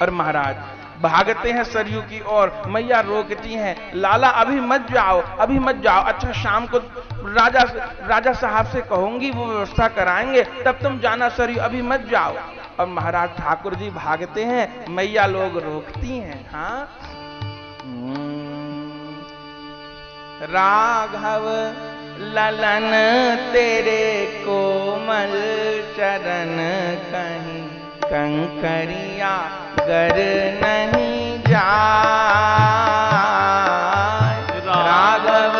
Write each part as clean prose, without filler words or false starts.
और महाराज भागते हैं सरयू की ओर। मैया रोकती हैं, लाला अभी मत जाओ, अभी मत जाओ। अच्छा शाम को राजा साहब से कहूंगी, वो व्यवस्था कराएंगे, तब तुम जाना सरयू, अभी मत जाओ। और महाराज ठाकुर जी भागते हैं, मैया लोग रोकती हैं। हाँ, राघव ललन तेरे कोमल चरण कहीं कंकरिया गर नहीं जाए। राघव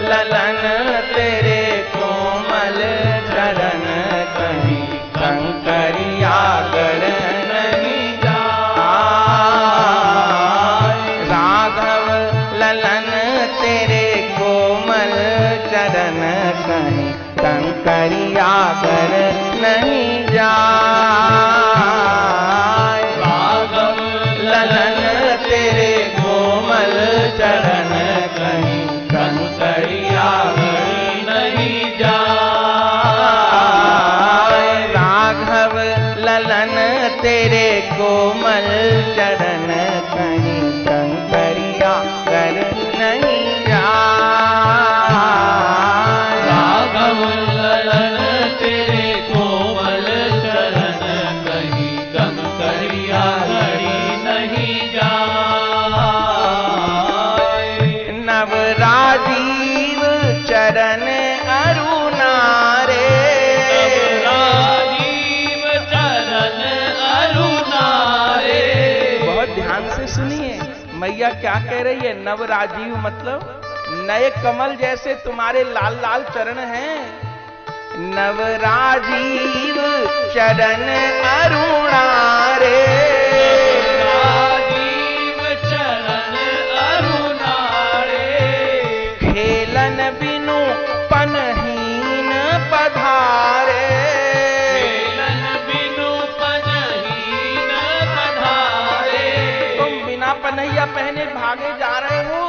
ललन तेरे कोमल चरण कहीं कंकरिया गर नहीं जाए। राघव ललन तेरे कोमल चरण कहीं कंकरिया गर नहीं जाए। राघव ललन तेरे कोमल चरण कहीं कंकरिया गर नहीं जाए। राघव ललन तेरे कोमल चरण कहीं कंकरिया गर नहीं जाए। राघव ललन तेरे कोमल चरण कहीं कंकरिया गड़ी नहीं जाए। नव राजीव चरण अरुणारे। राजीव चरण अरुणारे। बहुत ध्यान से सुनिए मैया क्या कह रही है। नव राजीव मतलब नए कमल जैसे तुम्हारे लाल लाल चरण हैं। नव राजीव चरण अरुणारे। राजीव चरण अरुणारे। खेलन बिनु पनहीन पधारे। खेलन बिनु पनहीन पधारे। तुम बिना पनहिया पहने भागे जा रहे हो।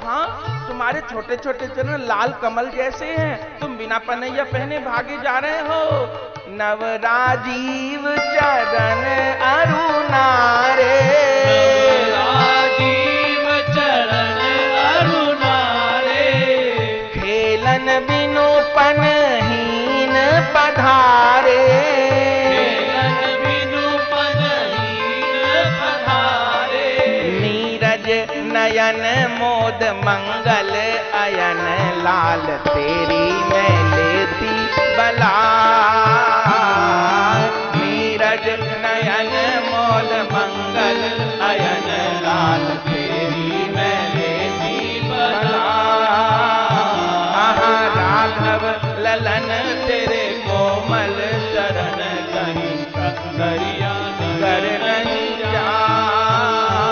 हाँ, तुम्हारे छोटे छोटे चरण लाल कमल जैसे हैं, तुम बिना पनैया पहने भागे जा रहे हो। नव राजीव चरण अरुणारे। राजीव चरण अरुणारे। खेलन बिनु पनहीन पधारे। खेलन बिनु पनहीन पधारे। नीरज नयन मोद मंगल अयन लाल तेरी मैं लेती बला। नीरज नयन मोद मंगल अयन लाल तेरी मैं लेती बला। राघव ललन तेरे कोमल चरण कहीं कंकरिया गर नहीं जाए।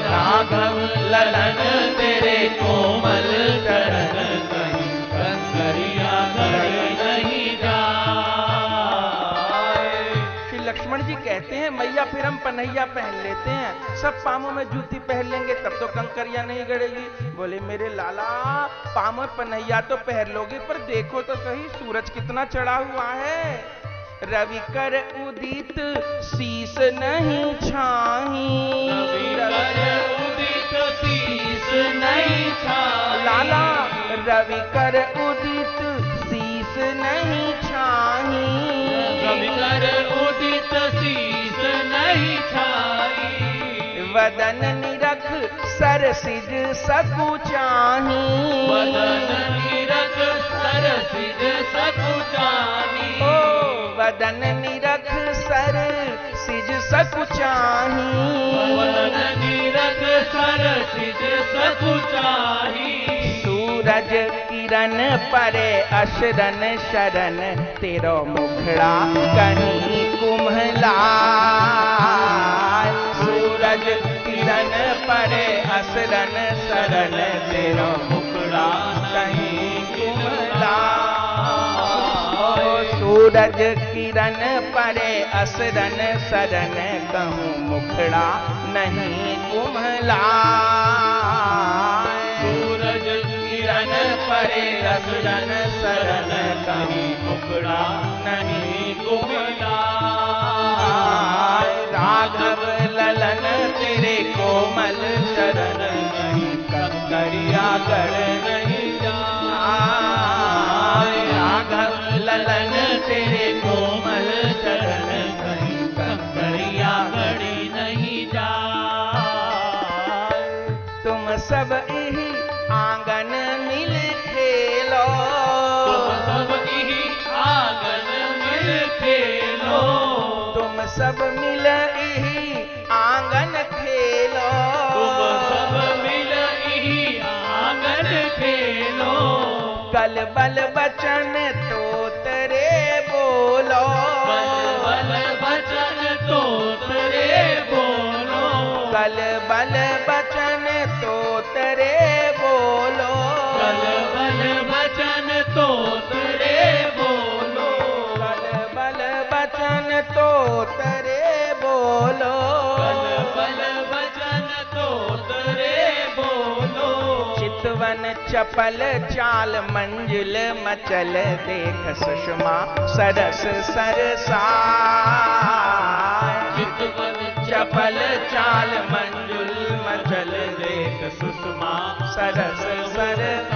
राघव ललन तेरे कोमल चरण कहीं कंकरिया गर नहीं जाए। श्री लक्ष्मण जी कहते हैं मैया फिर हम पनैया पहन लेते हैं, सब पामों में जूती पहन लेंगे तब तो कंकरिया नहीं गड़ेगी। बोले मेरे लाला पाम में पनैया तो पहन लोगे, पर देखो तो सही सूरज कितना चढ़ा हुआ है। रवि कर उदित शीस नहीं छाही। शीस नहीं छाई। लाला रवि कर उदित शीस नहीं छाई। रवि कर उदित शीस नहीं छाई। वदन निरख सर सिज सकुचाही। वदन निरख सर सिज सकुचाही। ओ वदन निरख सर सिज सकुचाही। वदन निरख सर सिज सकुचाही। सूरज किरण परे अशरन शरण तेरो मुखड़ा कहीं कुम्हला। सूरज किरण परे अशरन शरण तेरो मुखड़ा कहीं कुम्हला। सूरज किरण परे असरन शरण कहूँ मुखड़ा नहीं कुम्हला। सूरज किरण परे असरन शरण कहीं मुखड़ा नहीं कुम्हला। राघव ललन तेरे कोमल चरण, कहीं कंकरिया गढ़ नहीं जाए। राघव ललन तेरे कोमल चरण, कहीं कंकरिया गढ़ी नहीं जाए। तुम सब यही आंगन मिल खेलो, तुम सब यही आंगन मिल खेलो, तुम सब मिल यही आंगन खेलो, तुम सब मिल यही आंगन खेलो। कल बल बचन तो तेरे बोलो, कल बल बचन तो तेरे बोलो, कल बल बचन तो तेरे बोलो, कल बल बचन तो तेरे बोलो, कल बल बचन तो तेरे बोलो, कल बल बचन तो तेरे बोलो। चितवन चपल चाल मंजिल मचल, देख सुषमा सरस सरसाय। चितवन चपल चाल मंजुल मचल, देख सुषमा सरस सरसाय।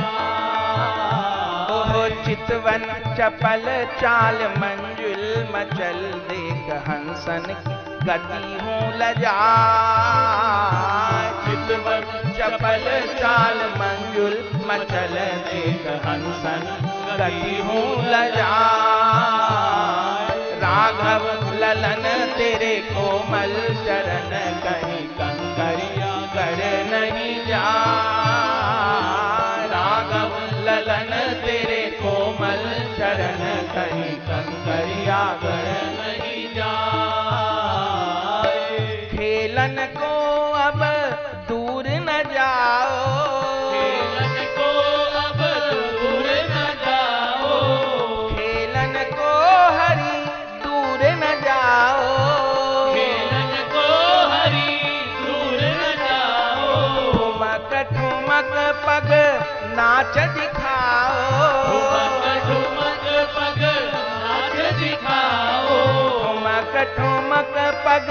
ओहो चितवन चपल चाल मंजुल मचल, देख हंसन की गति हूँ लजाए। चितवन चपल चाल मंजुल मचल, देख हंसन गति हूँ लजाए। राघव ललन तेरे कोमल चरण, कहीं कंकरिया गढ़ नहीं जाए। राघव ललन तेरे कोमल चरण, कहीं कंकरिया गढ़ नहीं जाए। खेलन को अब दूर न जाओ, खेलन को अब दूर न जाओ, खेलन को हरि दूर न जाओ, खेलन को हरि दूर न जाओ। ठुमक ठुमक पग नाच दिखाओ, ठुमक ठुमक पग नाच दिखाओ, ठुमक ठुमक पग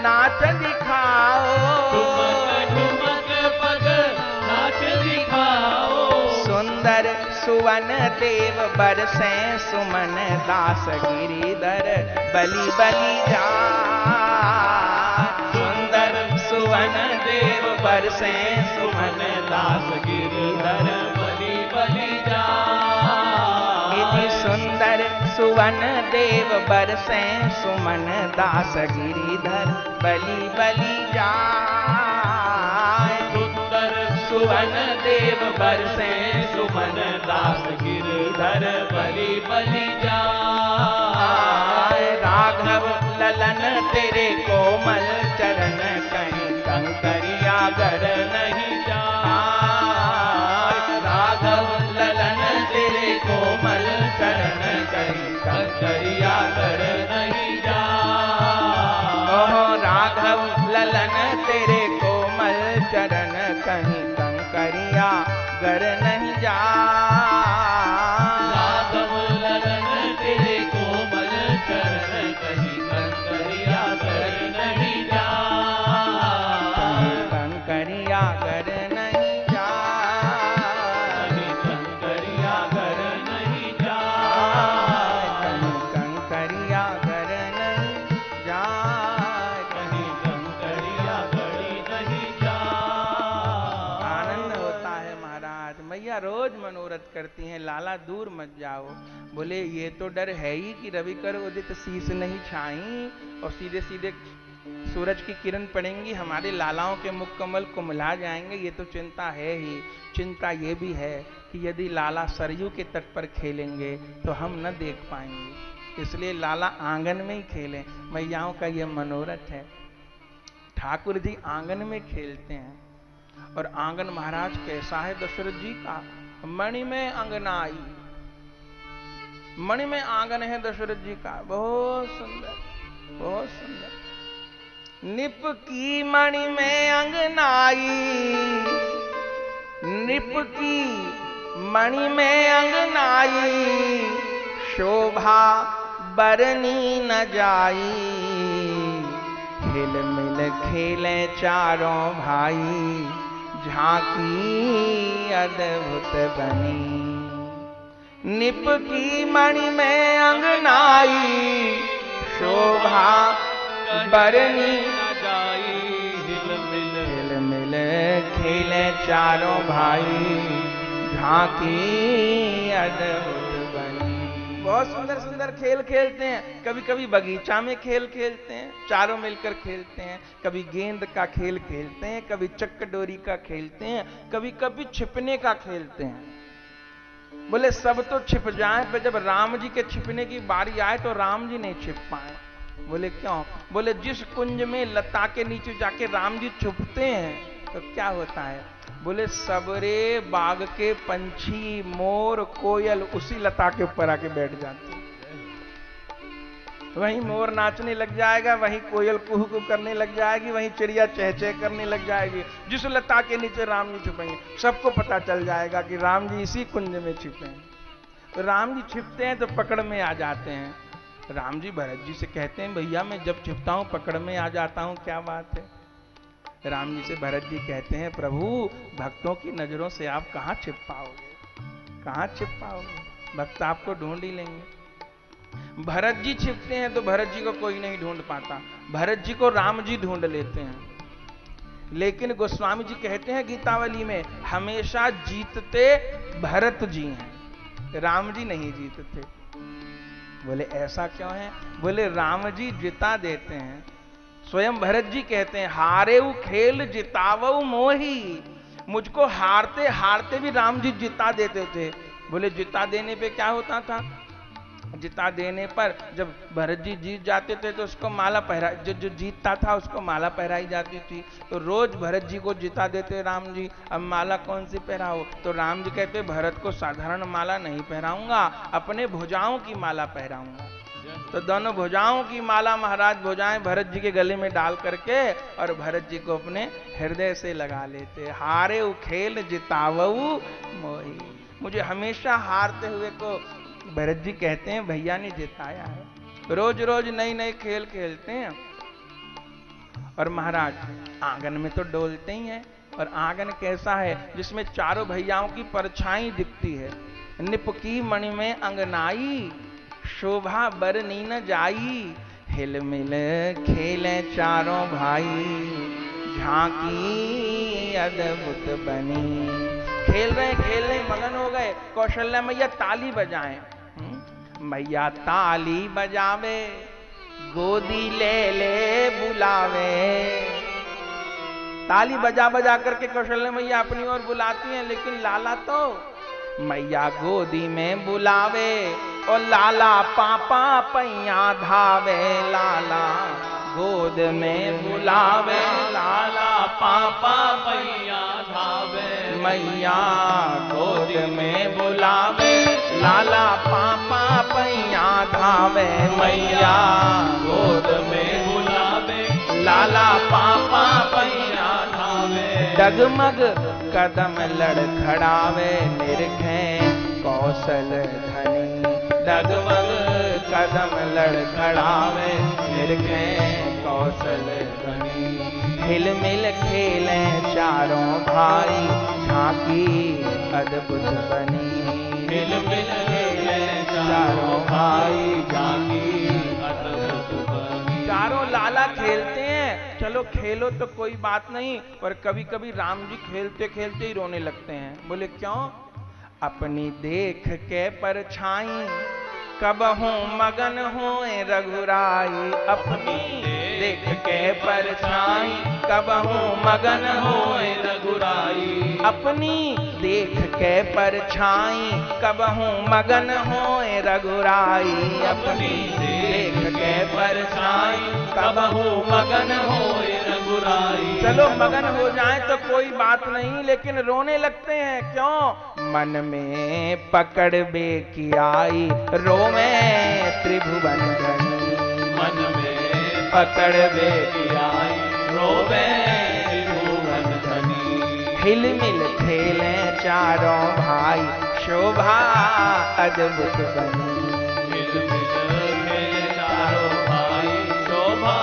नाच दिखाओ। ठुमक ठुमक पग नाच दिखाओ। सुंदर सुवन देव बरसे सुमन, दास गिरिधर बलि बलि जाए। सुंदर सुवन देव बरसे सुमन, दास गिरिधर बलि बलि जाए। इति सुंदर सुवन देव बरसे सुमन, दास गिरिधर बलि बलि जाए। सुंदर सुवन देव बरसे सुमन, दास गिरिधर बलि बलि जाए। राघव ललन तेरे कोमल चरण, कहीं कंकरिया गढ़ नहीं जाए। राघव ललन तेरे कोमल चरण, कहीं कंकरिया गढ़ नहीं जाए। ओहो राघव ललन तेरे कोमल चरण, कहीं कंकरिया गढ़ नहीं जाए। राघव ललन तेरे कोमल चरण, कहीं कंकरिया गढ़ नहीं जाए। कंकरिया गढ़ नहीं जाए, कहीं कंकरिया गढ़ नहीं जाए, कहीं कंकरिया गढ़ नहीं जाए, कहीं कंकरिया गढ़ी नहीं जाए। आनंद होता है महाराज। मैया रोज मनोरथ करती हैं, लाला दूर मत जाओ। बोले ये तो डर है ही कि रवि कर उदित शीश नहीं छाई, और सीधे सीधे सूरज की किरण पड़ेंगी, हमारे लालाओं के मुख कमल कुमला जाएंगे। ये तो चिंता है ही। चिंता ये भी है कि यदि लाला सरयू के तट पर खेलेंगे तो हम न देख पाएंगे, इसलिए लाला आंगन में ही खेलें। मैयाओं का ये मनोरथ है। ठाकुर जी आंगन में खेलते हैं, और आंगन महाराज कैसा है दशरथ जी का? मणि में अंगनाई, मणि में आंगन है दशरथ जी का, बहुत सुंदर, बहुत सुंदर। निप की मणि में अंगनाई, निप की मणि में अंगनाई, शोभा बरनी न जाई। हिल मिल खेले चारों भाई, झांकी अद्भुत बनी। निप की मणि में अंगनाई, शोभा बरनी न जाई। हिल मिल खेले चारों भाई, झांकी अद्भुत बनी। बहुत सुंदर सुंदर खेल खेलते हैं। कभी कभी बगीचा में खेल खेलते हैं, चारों मिलकर खेलते हैं। कभी गेंद का खेल खेलते हैं, कभी चक्क डोरी का खेलते हैं, कभी कभी छिपने का खेलते हैं। बोले सब तो छिप जाएं, पर जब राम जी के छिपने की बारी आए तो राम जी नहीं छिप पाए। बोले क्यों? बोले जिस कुंज में लता के नीचे जाके राम जी छुपते हैं तो क्या होता है? बोले सबरे बाग के पंछी, मोर, कोयल उसी लता के ऊपर आके बैठ जाते हैं। वहीं मोर नाचने लग जाएगा, वहीं कोयल कुहू कुहू करने लग जाएगी, वहीं चिड़िया चहचह करने लग जाएगी। जिस लता के नीचे राम जी छुपेंगे सबको पता चल जाएगा कि राम जी इसी कुंज में छिपे हैं। तो राम जी छिपते हैं तो पकड़ में आ जाते हैं। राम जी भरत जी से कहते हैं, भैया मैं जब छिपता हूं पकड़ में आ जाता हूं, क्या बात है? राम जी से भरत जी कहते हैं, प्रभु भक्तों की नजरों से आप कहां छिप पाओगे, कहां छिप पाओगे? भक्त आपको ढूंढ ही लेंगे। भरत जी छिपते हैं तो भरत जी को कोई नहीं ढूंढ पाता, भरत जी को राम जी ढूंढ लेते हैं। लेकिन गोस्वामी जी कहते हैं गीतावली में, हमेशा जीतते भरत जी हैं, राम जी नहीं जीतते। बोले ऐसा क्यों है? बोले राम जी जिता देते हैं। स्वयं भरत जी कहते हैं, हारेऊ खेल जितावऊ मोही। मुझको हारते हारते भी राम जी जिता देते थे। बोले जिता देने पे क्या होता था? जिता देने पर जब भरत जी जीत जाते थे तो उसको माला पहरा, जो जीतता था उसको माला पहराई जाती थी। तो रोज भरत जी को जिता देते राम जी। अब माला कौन सी पहराओ? तो राम जी कहते, भरत को साधारण माला नहीं पहराऊंगा, अपने भुजाओं की माला पहराऊंगा। तो दोनों भुजाओं की माला महाराज भुजाएं भरत जी के गले में डाल करके और भरत जी को अपने हृदय से लगा लेते। हारे उ खेल जितावऊ मोही। मुझे हमेशा हारते हुए को भरत जी कहते हैं भैया ने जिताया है। रोज रोज नई नई खेल खेलते हैं। और महाराज आंगन में तो डोलते ही हैं। और आंगन कैसा है? जिसमें चारों भैयाओं की परछाई दिखती है। निप की मणि में अंगनाई, शोभा बरनी न जाई। हिल मिल खेले चारों भाई, झांकी अद्भुत बनी। खेल रहे मगन हो गए। कौशल्या मैया ताली बजाएं। मैया ताली बजावे, गोदी ले ले बुलावे। ताली बजा बजा करके कौशल्या मैया अपनी ओर बुलाती हैं, लेकिन लाला तो मैया गोदी में बुलावे और लाला पापा पैया धावे। लाला गोद में बुलावे, लाला पापा पैया धावे। मैया गोद में बुलावे, लाला पापा पैया धावे। मैया गोद में बुलावे, लाला पापा पैया धावे। डगमग कदम लड़खड़ावे, निरखे कौशल धनी। डगमग कदम लड़खड़ावे, निरखे कौशल धनी। हिल मिल खेले चारों भाई, झांकी अद्भुत बनी। हिल मिल खेले चारों भाई, झांकी अद्भुत बनी। चारों लाला खेलते हैं, चलो खेलो तो कोई बात नहीं, पर कभी कभी राम जी खेलते खेलते ही रोने लगते हैं। बोले क्यों? अपनी देख के परछाई, कब हूँ मगन होए रघुराई। अपनी देख के परछाई, कब हूँ मगन होए रघुराई। अपनी देख के परछाई, कब हूँ मगन होए रघुराई। अपनी देख के परछाई, कब हूँ मगन होए रघुराई। चलो मगन हो जाए तो कोई बात नहीं, लेकिन रोने लगते हैं क्यों? मन में पकड़ बे की आई, रोवे त्रिभुवन धनी। मन में पकड़ बे की आई, रोवे त्रिभुवन धनी। हिल मिल खेले चारों भाई, शोभा अद्भुत बनी। हिल मिल खेले चारों भाई, शोभा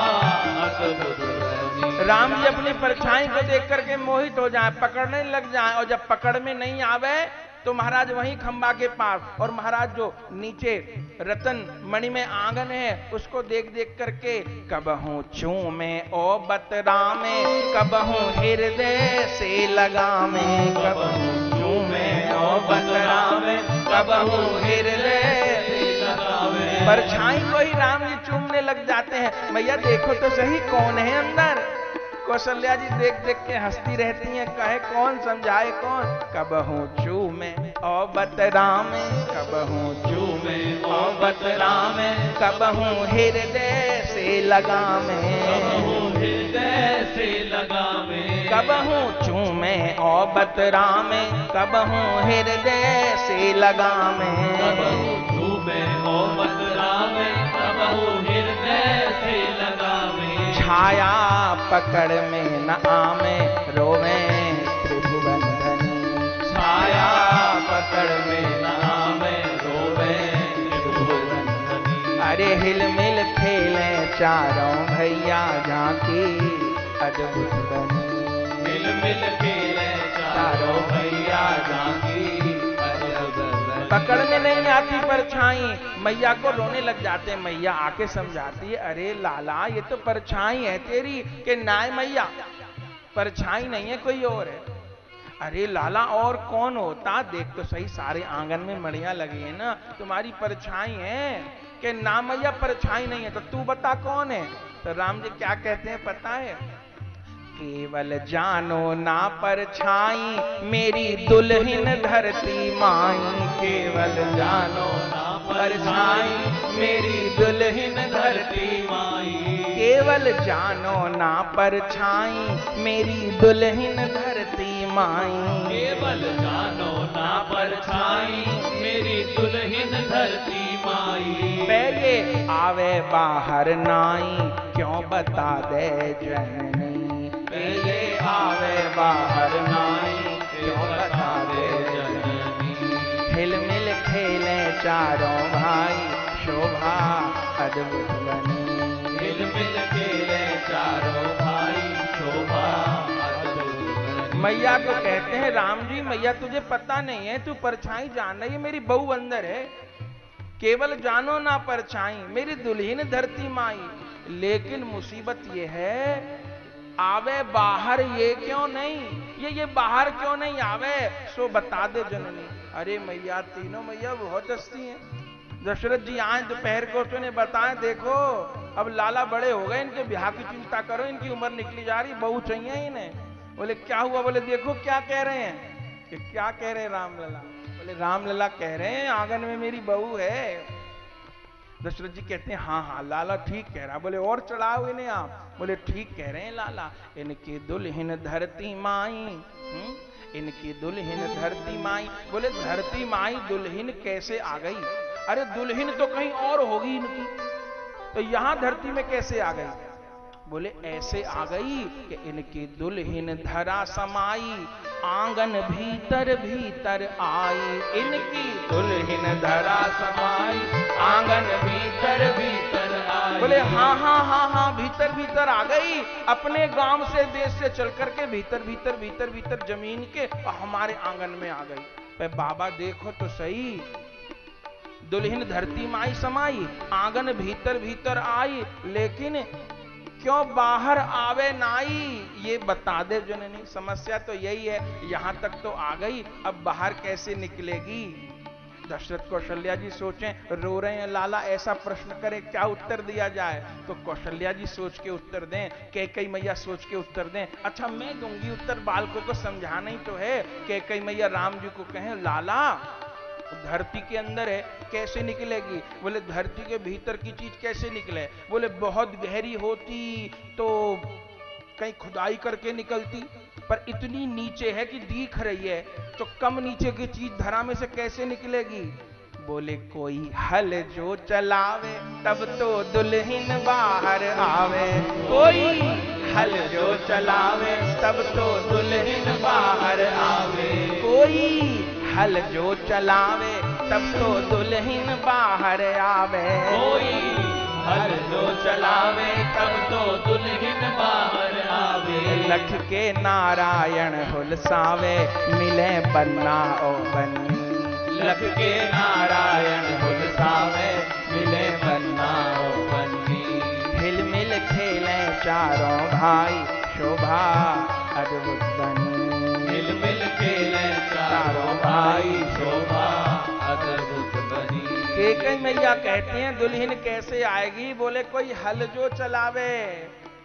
अद्भुत बनी। राम जी अपनी परछाई को देख करके मोहित हो जाए, पकड़ने लग जाए, और जब पकड़ में नहीं आवे तो महाराज वहीं खंबा के पास, और महाराज जो नीचे रतन मणि में आंगन है उसको देख देख करके कबहू चूमे ओ बतरामे, कबहू हृदय से लगामे, कबहू चूमे ओ बतरामे, कबहू हृदय से लगामे। परछाई को ही राम जी चूमने लग जाते हैं। मैया देखो तो सही कौन है अंदर। कौशल्या जी देख देख के हंसती रहती हैं, कहे कौन, समझाए कौन। कबहू चूमे ओ बतरामे, कबहू चूमे ओ बतरामे, कबहू हृदय से लगामे, कबहू हृदय से लगावे, कबहू चूमे ओ बतरामे, कबहू हृदय से लगामे, कबहू चूमे ओ बतरावे, कबहू हृदय से लगावे। छाया पकड़ में न आमे, रोवे त्रिभुवन धनी, छाया पकड़ में न आवे, रोवे त्रिभुवन धनी। अरे हिलमिल खेले चारों भैया झांकी अद्भुत बनी, मिल मिल खेले चारों भैया झांकी अद्भुत बनी। पकड़ में नहीं आती परछाई, मैया को रोने लग जाते हैं। मैया आके समझाती है, अरे लाला ये तो परछाई है तेरी। के नाय मैया परछाई नहीं है, कोई और है। अरे लाला और कौन होता, देख तो सही सारे आंगन में मड़ियां लगी है ना, तुम्हारी परछाई है। के ना मैया परछाई नहीं है, तो तू बता कौन है। तो राम जी क्या कहते हैं पता है, केवल जानो ना परछाई मेरी दुल्हन धरती माई, केवल जानो ना परछाई मेरी दुल्हन धरती माई, केवल जानो ना परछाई मेरी दुल्हन धरती माई, केवल जानो ना परछाई मेरी दुल्हन धरती माई। पहले आवे बाहर नाई क्यों बता दे जननी, पहले आवे बाहर नाई क्यों बता दे जननी। हिलमिल खेले चारों भाई शोभा अद्भुत बनी, हिलमिल खेले चारों भाई शोभा अद्भुत बनी। मैया को कहते हैं राम जी मैया तुझे पता नहीं है, तू परछाई जान रही है, मेरी बहू अंदर है। केवल जानो ना परछाई मेरी दुल्हन धरती माई, लेकिन मुसीबत ये है आवे बाहर ये क्यों नहीं, ये बाहर क्यों नहीं आवे, सो बता दे जननी। अरे मैया तीनों मैया बहुत हंसती हैं। दशरथ जी आए दोपहर को तो इन्हें बताएं, देखो अब लाला बड़े हो गए, इनके ब्याह की चिंता करो, इनकी उम्र निकली जा रही, बहू चाहिए इन्हें। बोले क्या हुआ, बोले देखो क्या कह रहे हैं। कि क्या कह रहे हैं रामलला, बोले रामलला कह रहे हैं आंगन में मेरी बहू है। दशरथ जी कहते हैं हाँ हाँ लाला ठीक कह रहा। बोले और चढ़ाओ इन्हें आप। बोले ठीक कह रहे हैं लाला, इनकी दुल्हन धरती माई, इनकी दुल्हन धरती माई। बोले धरती माई दुल्हन कैसे आ गई, अरे दुल्हन तो कहीं और होगी इनकी, तो यहां धरती में कैसे आ गई। बोले ऐसे आ गई कि इनकी दुल्हन धरा समाई, आंगन भीतर भीतर आई, इनकी दुल्हन धरा समाई, आंगन भीतर भीतर आई। बोले हाँ हाँ हाँ हाँ भीतर भीतर आ गई, अपने गांव से देश से चल करके भीतर भीतर भीतर भीतर जमीन के हमारे आंगन में आ गई। बाबा देखो तो सही, दुल्हन धरती माई समाई, आंगन भीतर भीतर आई, लेकिन क्यों बाहर आवे नाई, ये बता दे जननी। समस्या तो यही है, यहां तक तो आ गई, अब बाहर कैसे निकलेगी। दशरथ कौशल्या जी सोचें, रो रहे हैं लाला, ऐसा प्रश्न करें क्या उत्तर दिया जाए। तो कौशल्या जी सोच के उत्तर दें, कैकेयी मैया सोच के उत्तर दें। अच्छा मैं दूंगी उत्तर, बालकों को समझाना ही तो है। कैकेयी मैया राम जी को कहें लाला धरती के अंदर है, कैसे निकलेगी। बोले धरती के भीतर की चीज कैसे निकले। बोले बहुत गहरी होती तो कहीं खुदाई करके निकलती, पर इतनी नीचे है कि दिख रही है, तो कम नीचे की चीज धरा में से कैसे निकलेगी। बोले कोई हल जो चलावे तब तो दुल्हन बाहर आवे, कोई हल जो चलावे तब तो दुल्हन बाहर आवे, कोई हल जो चलावे तब तो दुल्हन बाहर आवे, कोई हल जो चलावे तब तो दुल्हन बाहर आवे। लख के नारायण हुलसावे मिले बन्ना ओ बन्नी। लख के नारायण हुलसावे मिले बन्ना ओ बन्नी। हिल मिल खेले चारों भाई शोभा अद्भुत बनी। हिल मिल खेले चारों भाई शोभा अद्भुत बनी। कैकेयी मैया कहती हैं दुल्हन कैसे आएगी? बोले कोई हल जो चलावे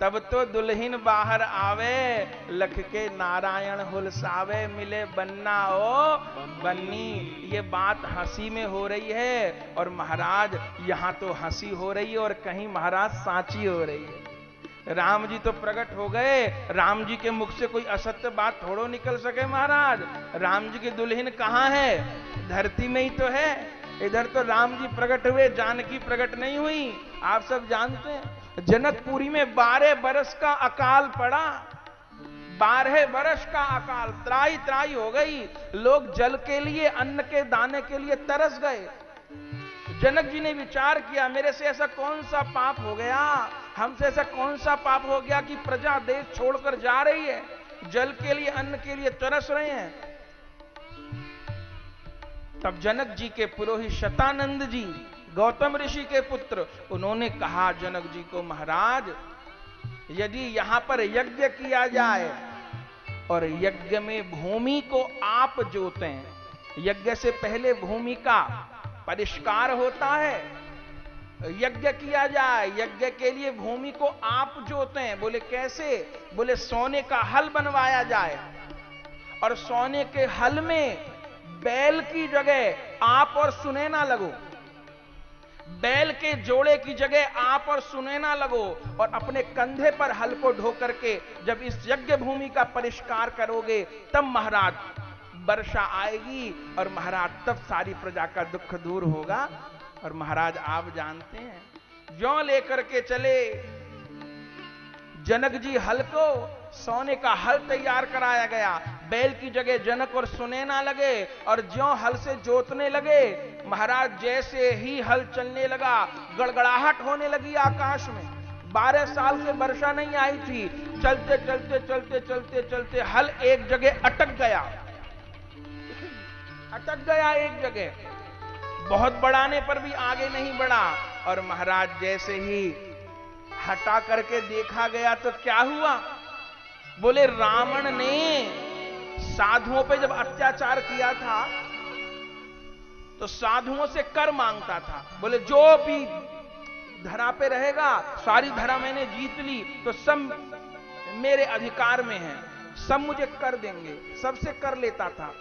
तब तो दुल्हन बाहर आवे। लख के नारायण हुलसावे मिले बन्ना ओ बन्नी। ये बात हंसी में हो रही है और महाराज यहाँ तो हंसी हो रही है और कहीं महाराज सांची हो रही है। राम जी तो प्रकट हो गए, राम जी के मुख से कोई असत्य बात थोड़ो निकल सके महाराज। राम जी की दुल्हन कहाँ है? धरती में ही तो है। इधर तो राम जी प्रकट हुए, जानकी प्रकट नहीं हुई। आप सब जानते हैं जनकपुरी में 12 बरस का अकाल पड़ा। 12 बरस का अकाल, त्राई त्राई हो गई। लोग जल के लिए, अन्न के दाने के लिए तरस गए। जनक जी ने विचार किया मेरे से ऐसा कौन सा पाप हो गया, हमसे ऐसा कौन सा पाप हो गया कि प्रजा देश छोड़कर जा रही है, जल के लिए, अन्न के लिए तरस रहे हैं। तब जनक जी के पुरोहित शतानंद जी, गौतम ऋषि के पुत्र, उन्होंने कहा जनक जी को, महाराज यदि यहां पर यज्ञ किया जाए और यज्ञ में भूमि को आप जोतें, यज्ञ से पहले भूमि का परिष्कार होता है, यज्ञ किया जाए, यज्ञ के लिए भूमि को आप जोतें। बोले कैसे? बोले सोने का हल बनवाया जाए और सोने के हल में बैल की जगह आप और सुनैना लगो, बैल के जोड़े की जगह आप और सुनैना लगो और अपने कंधे पर हल को ढो करके जब इस यज्ञ भूमि का परिष्कार करोगे तब महाराज वर्षा आएगी और महाराज तब सारी प्रजा का दुख दूर होगा। और महाराज आप जानते हैं जो लेकर के चले जनक जी हल को, सोने का हल तैयार कराया गया, बैल की जगह जनक और सुनैना लगे और ज्यों हल से जोतने लगे महाराज जैसे ही हल चलने लगा गड़गड़ाहट होने लगी आकाश में। 12 साल से वर्षा नहीं आई थी, चलते चलते चलते चलते चलते हल एक जगह अटक गया एक जगह, बहुत बढ़ाने पर भी आगे नहीं बढ़ा। और महाराज जैसे ही हटा करके देखा गया तो क्या हुआ? बोले रावण ने साधुओं पे जब अत्याचार किया था तो साधुओं से कर मांगता था। बोले जो भी धरा पे रहेगा, सारी धरा मैंने जीत ली तो सब मेरे अधिकार में है, सब मुझे कर देंगे, सबसे कर लेता था।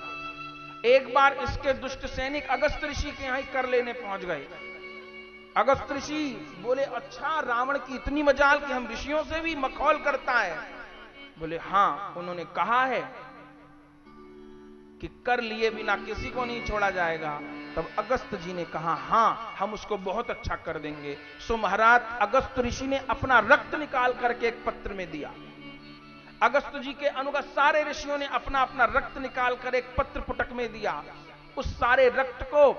एक बार इसके दुष्ट सैनिक अगस्त ऋषि के यहां कर लेने पहुंच गए। अगस्त ऋषि बोले अच्छा रावण की इतनी मजाल कि हम ऋषियों से भी मखौल करता है। बोले हां, उन्होंने कहा है कि कर लिए बिना किसी को नहीं छोड़ा जाएगा। तब अगस्त जी ने कहा हां हम उसको बहुत अच्छा कर देंगे। सो महाराज अगस्त ऋषि ने अपना रक्त निकाल करके एक पत्र में दिया। अगस्त जी के अनुगत सारे ऋषियों ने अपना अपना रक्त निकाल कर एक पत्र पुटक में दिया। उस सारे रक्त को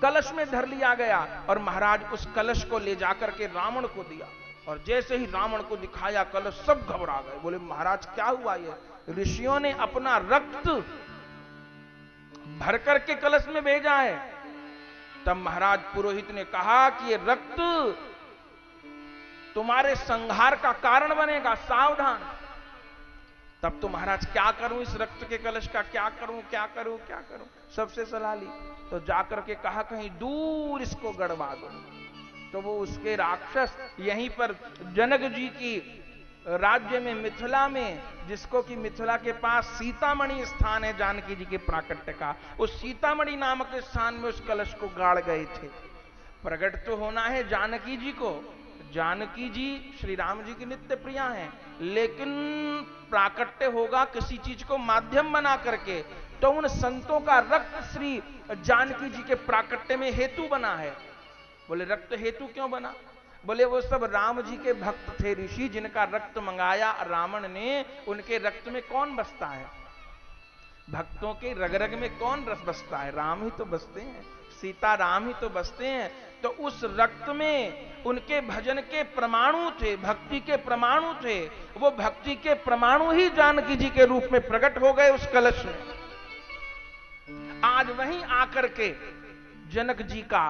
कलश में धर लिया गया और महाराज उस कलश को ले जाकर के रावण को दिया। और जैसे ही रावण को दिखाया कलश, सब घबरा गए। बोले महाराज क्या हुआ? ये ऋषियों ने अपना रक्त भर करके कलश में भेजा है। तब महाराज पुरोहित ने कहा कि ये रक्त तुम्हारे संहार का कारण बनेगा, सावधान। तब तो महाराज क्या करूं इस रक्त के कलश का, क्या करूं क्या करूं क्या करूं, सबसे सलाह ली। तो जाकर के कहा कहीं दूर इसको गड़वा दो। तो वो उसके राक्षस यहीं पर जनक जी की राज्य में, मिथिला में, जिसको कि मिथिला के पास सीतामढ़ी स्थान है जानकी जी के प्राकट्य का, उस सीतामढ़ी नामक स्थान में उस कलश को गाड़ गए थे। प्रकट तो होना है जानकी जी को, जानकी जी श्री राम जी की नित्य प्रिया हैं, लेकिन प्राकट्य होगा किसी चीज को माध्यम बना करके। तो उन संतों का रक्त श्री जानकी जी के प्राकट्य में हेतु बना है। बोले रक्त हेतु क्यों बना? बोले वो सब राम जी के भक्त थे, ऋषि, जिनका रक्त मंगाया रावण ने। उनके रक्त में कौन बसता है? भक्तों के रग रग में कौन रस बसता है? राम ही तो बसते हैं। सीता राम ही तो बसते हैं। तो उस रक्त में उनके भजन के परमाणु थे, भक्ति के परमाणु थे। वो भक्ति के परमाणु ही जानकी जी के रूप में प्रकट हो गए उस कलश में। आज वहीं आकर के जनक जी का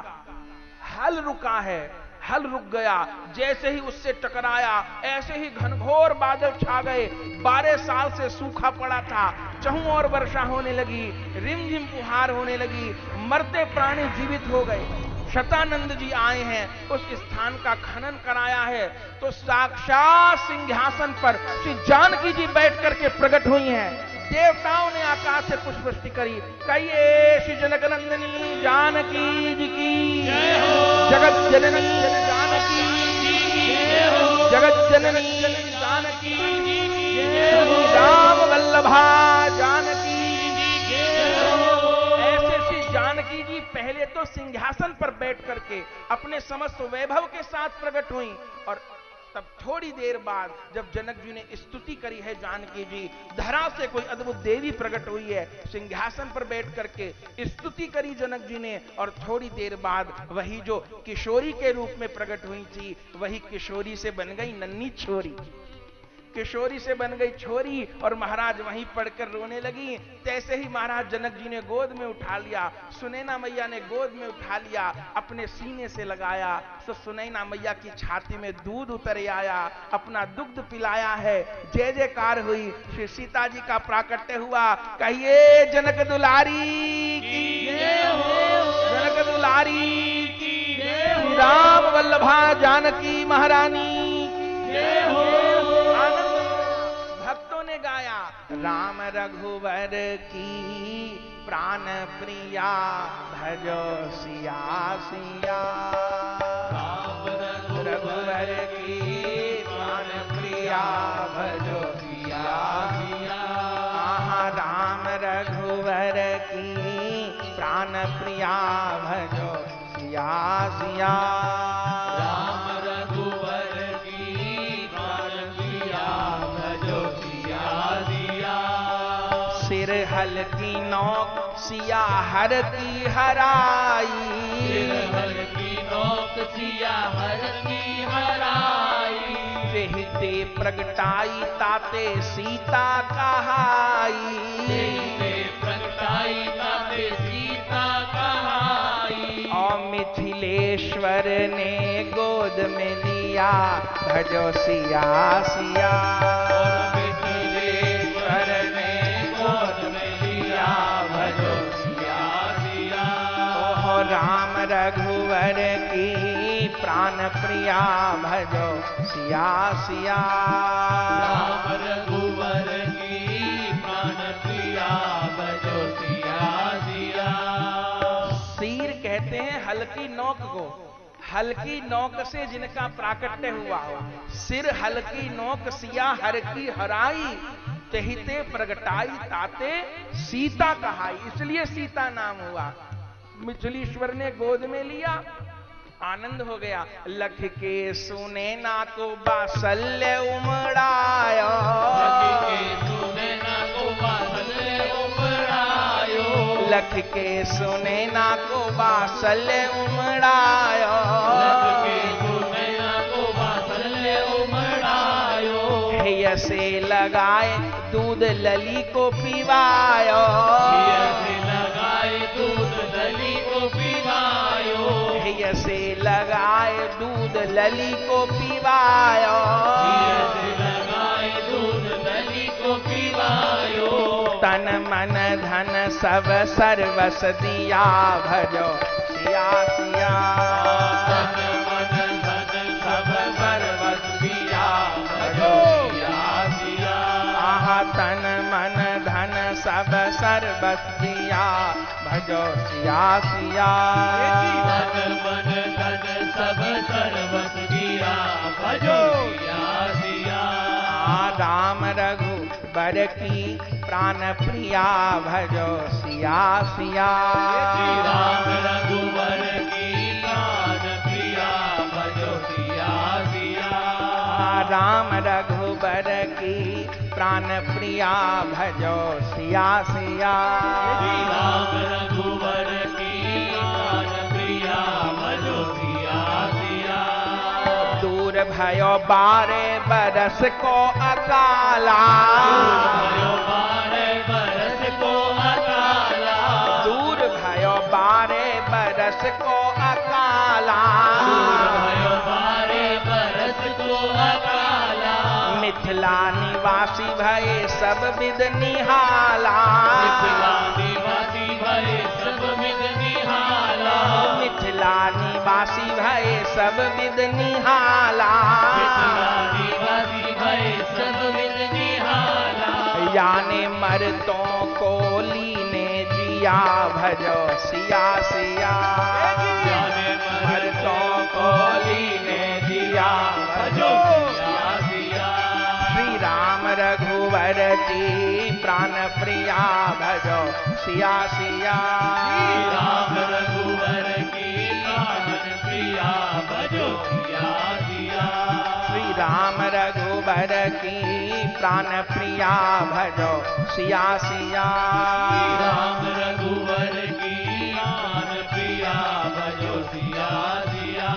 हल रुका है, हल रुक गया। जैसे ही उससे टकराया ऐसे ही घनघोर बादल छा गए। 12 साल से सूखा पड़ा था, चहुं और वर्षा होने लगी, रिमझिम फुहार होने लगी, मरते प्राणी जीवित हो गए। शतानंद जी आए हैं, उस स्थान का खनन कराया है, तो साक्षात सिंहासन पर श्री जानकी जी बैठ करके प्रकट हुई हैं। देवताओं ने आकाश से पुष्पवृष्टि करी, कहिए श्री जनक नंदिनी जानकी जी की जगत जननी जानकी, जगत जननी जानकी, राम वल्लभा जानकी। ऐसे श्री जानकी जी पहले तो सिंहासन पर बैठ करके अपने समस्त वैभव के साथ प्रकट हुई, और तब थोड़ी देर बाद जब जनक जी ने स्तुति करी है जानकी जी, धरा से कोई अद्भुत देवी प्रकट हुई है, सिंहासन पर बैठ करके स्तुति करी जनक जी ने, और थोड़ी देर बाद वही जो किशोरी के रूप में प्रकट हुई थी, वही किशोरी से बन गई नन्ही छोरी, किशोरी से बन गई छोरी, और महाराज वहीं पड़कर रोने लगी। तैसे ही महाराज जनक जी ने गोद में उठा लिया, सुनैना मैया ने गोद में उठा लिया, अपने सीने से लगाया, तो सुनैना मैया की छाती में दूध उतर आया, अपना दुग्ध पिलाया है। जय जयकार हुई, श्री सीता जी का प्राकट्य हुआ। कहिए जनक दुलारी की, जनक दुलारी की, राम वल्लभा जानकी महारानी की। भक्तों ने गाया, राम रघुवर की प्राण प्रिया भजो सिया सिया, राम रघुवर की प्राण प्रिया भजो सिया सिया। राम रघुवर की प्राण प्रिया भजो सिया सिया। राम रघुवर की प्राण प्रिया भजो सिया सिया। सिर हल की नोक सिया हर की हराई, हर की नोक सिया हर की हराई। रहते प्रगटाई ताते सीता कहाई, प्रगटाई ताते सीता कहाई। और मिथिलेश्वर ने गोद में लिया भजो सिया सिया। मिथिलेश्वर ने गोद में लिया भजो सिया सिया। ओह राम रघुवर की प्राण प्रिया भजो सिया सिया। राम रघुवर की प्राण प्रिया भजो सिया सिया। सिर कहते हैं हल्की नोक को, हल्की नोक से जिनका प्राकट्य हुआ हो। सिर हल्की नोक सिया हर की हराई, तहिते प्रगटाई ताते सीता कहाई, इसलिए सीता नाम हुआ। मिथिलेश्वर ने गोद में लिया, आनंद हो गया। लख के सुनैना को बासल्य उमड़ायो, लख के सुनैना को बासल्य उमड़ायो, हैय से लगाए दूध लली को पिवायो, हैय से लगाए दूध लली को पिवायो, तन मन धन सब सर्वस दिया भजो सिया सिया। तन मन धन सब सर्वस दिया भजो सिया सिया। आहा तन मन धन सब सर्वस दिया भजो सिया सिया। तन मन धन सब सर्वस दिया भजो सिया सिया। राम रघुबर की प्राण प्रिया भजो सिया सिया। राम रघुवर की प्राण प्रिया भजो सिया सिया। राम रघुबर की प्राण प्रिया भजो सिया सिया। राम रघुवर की प्राण भयो 12 बरस को अकाला, भयो 12 बरस को अकाला, दूर भयो 12 बरस को अकाला, भयो 12 बरस को अकाला, मिथिला निवासी भये सब विद निहाला, मिथिला निवासी भये सब विद निहाला, मिथिला निवासी भये सब विद निहाला, मिथिला निवासी भये सब विद निहाला, याने मरतों को लीने जिया भजो सिया सिया, याने मरतों को लीने जिया भजो सिया सिया, श्री राम रघुवर की प्राण प्रिया भजो सिया सिया, राम रघुवर की प्राण प्रिया भजो सिया सिया, श्री राम रघुवर की प्राण प्रिया भजो सिया सिया, राम रघुवर की प्राण प्रिया भजो सिया सिया,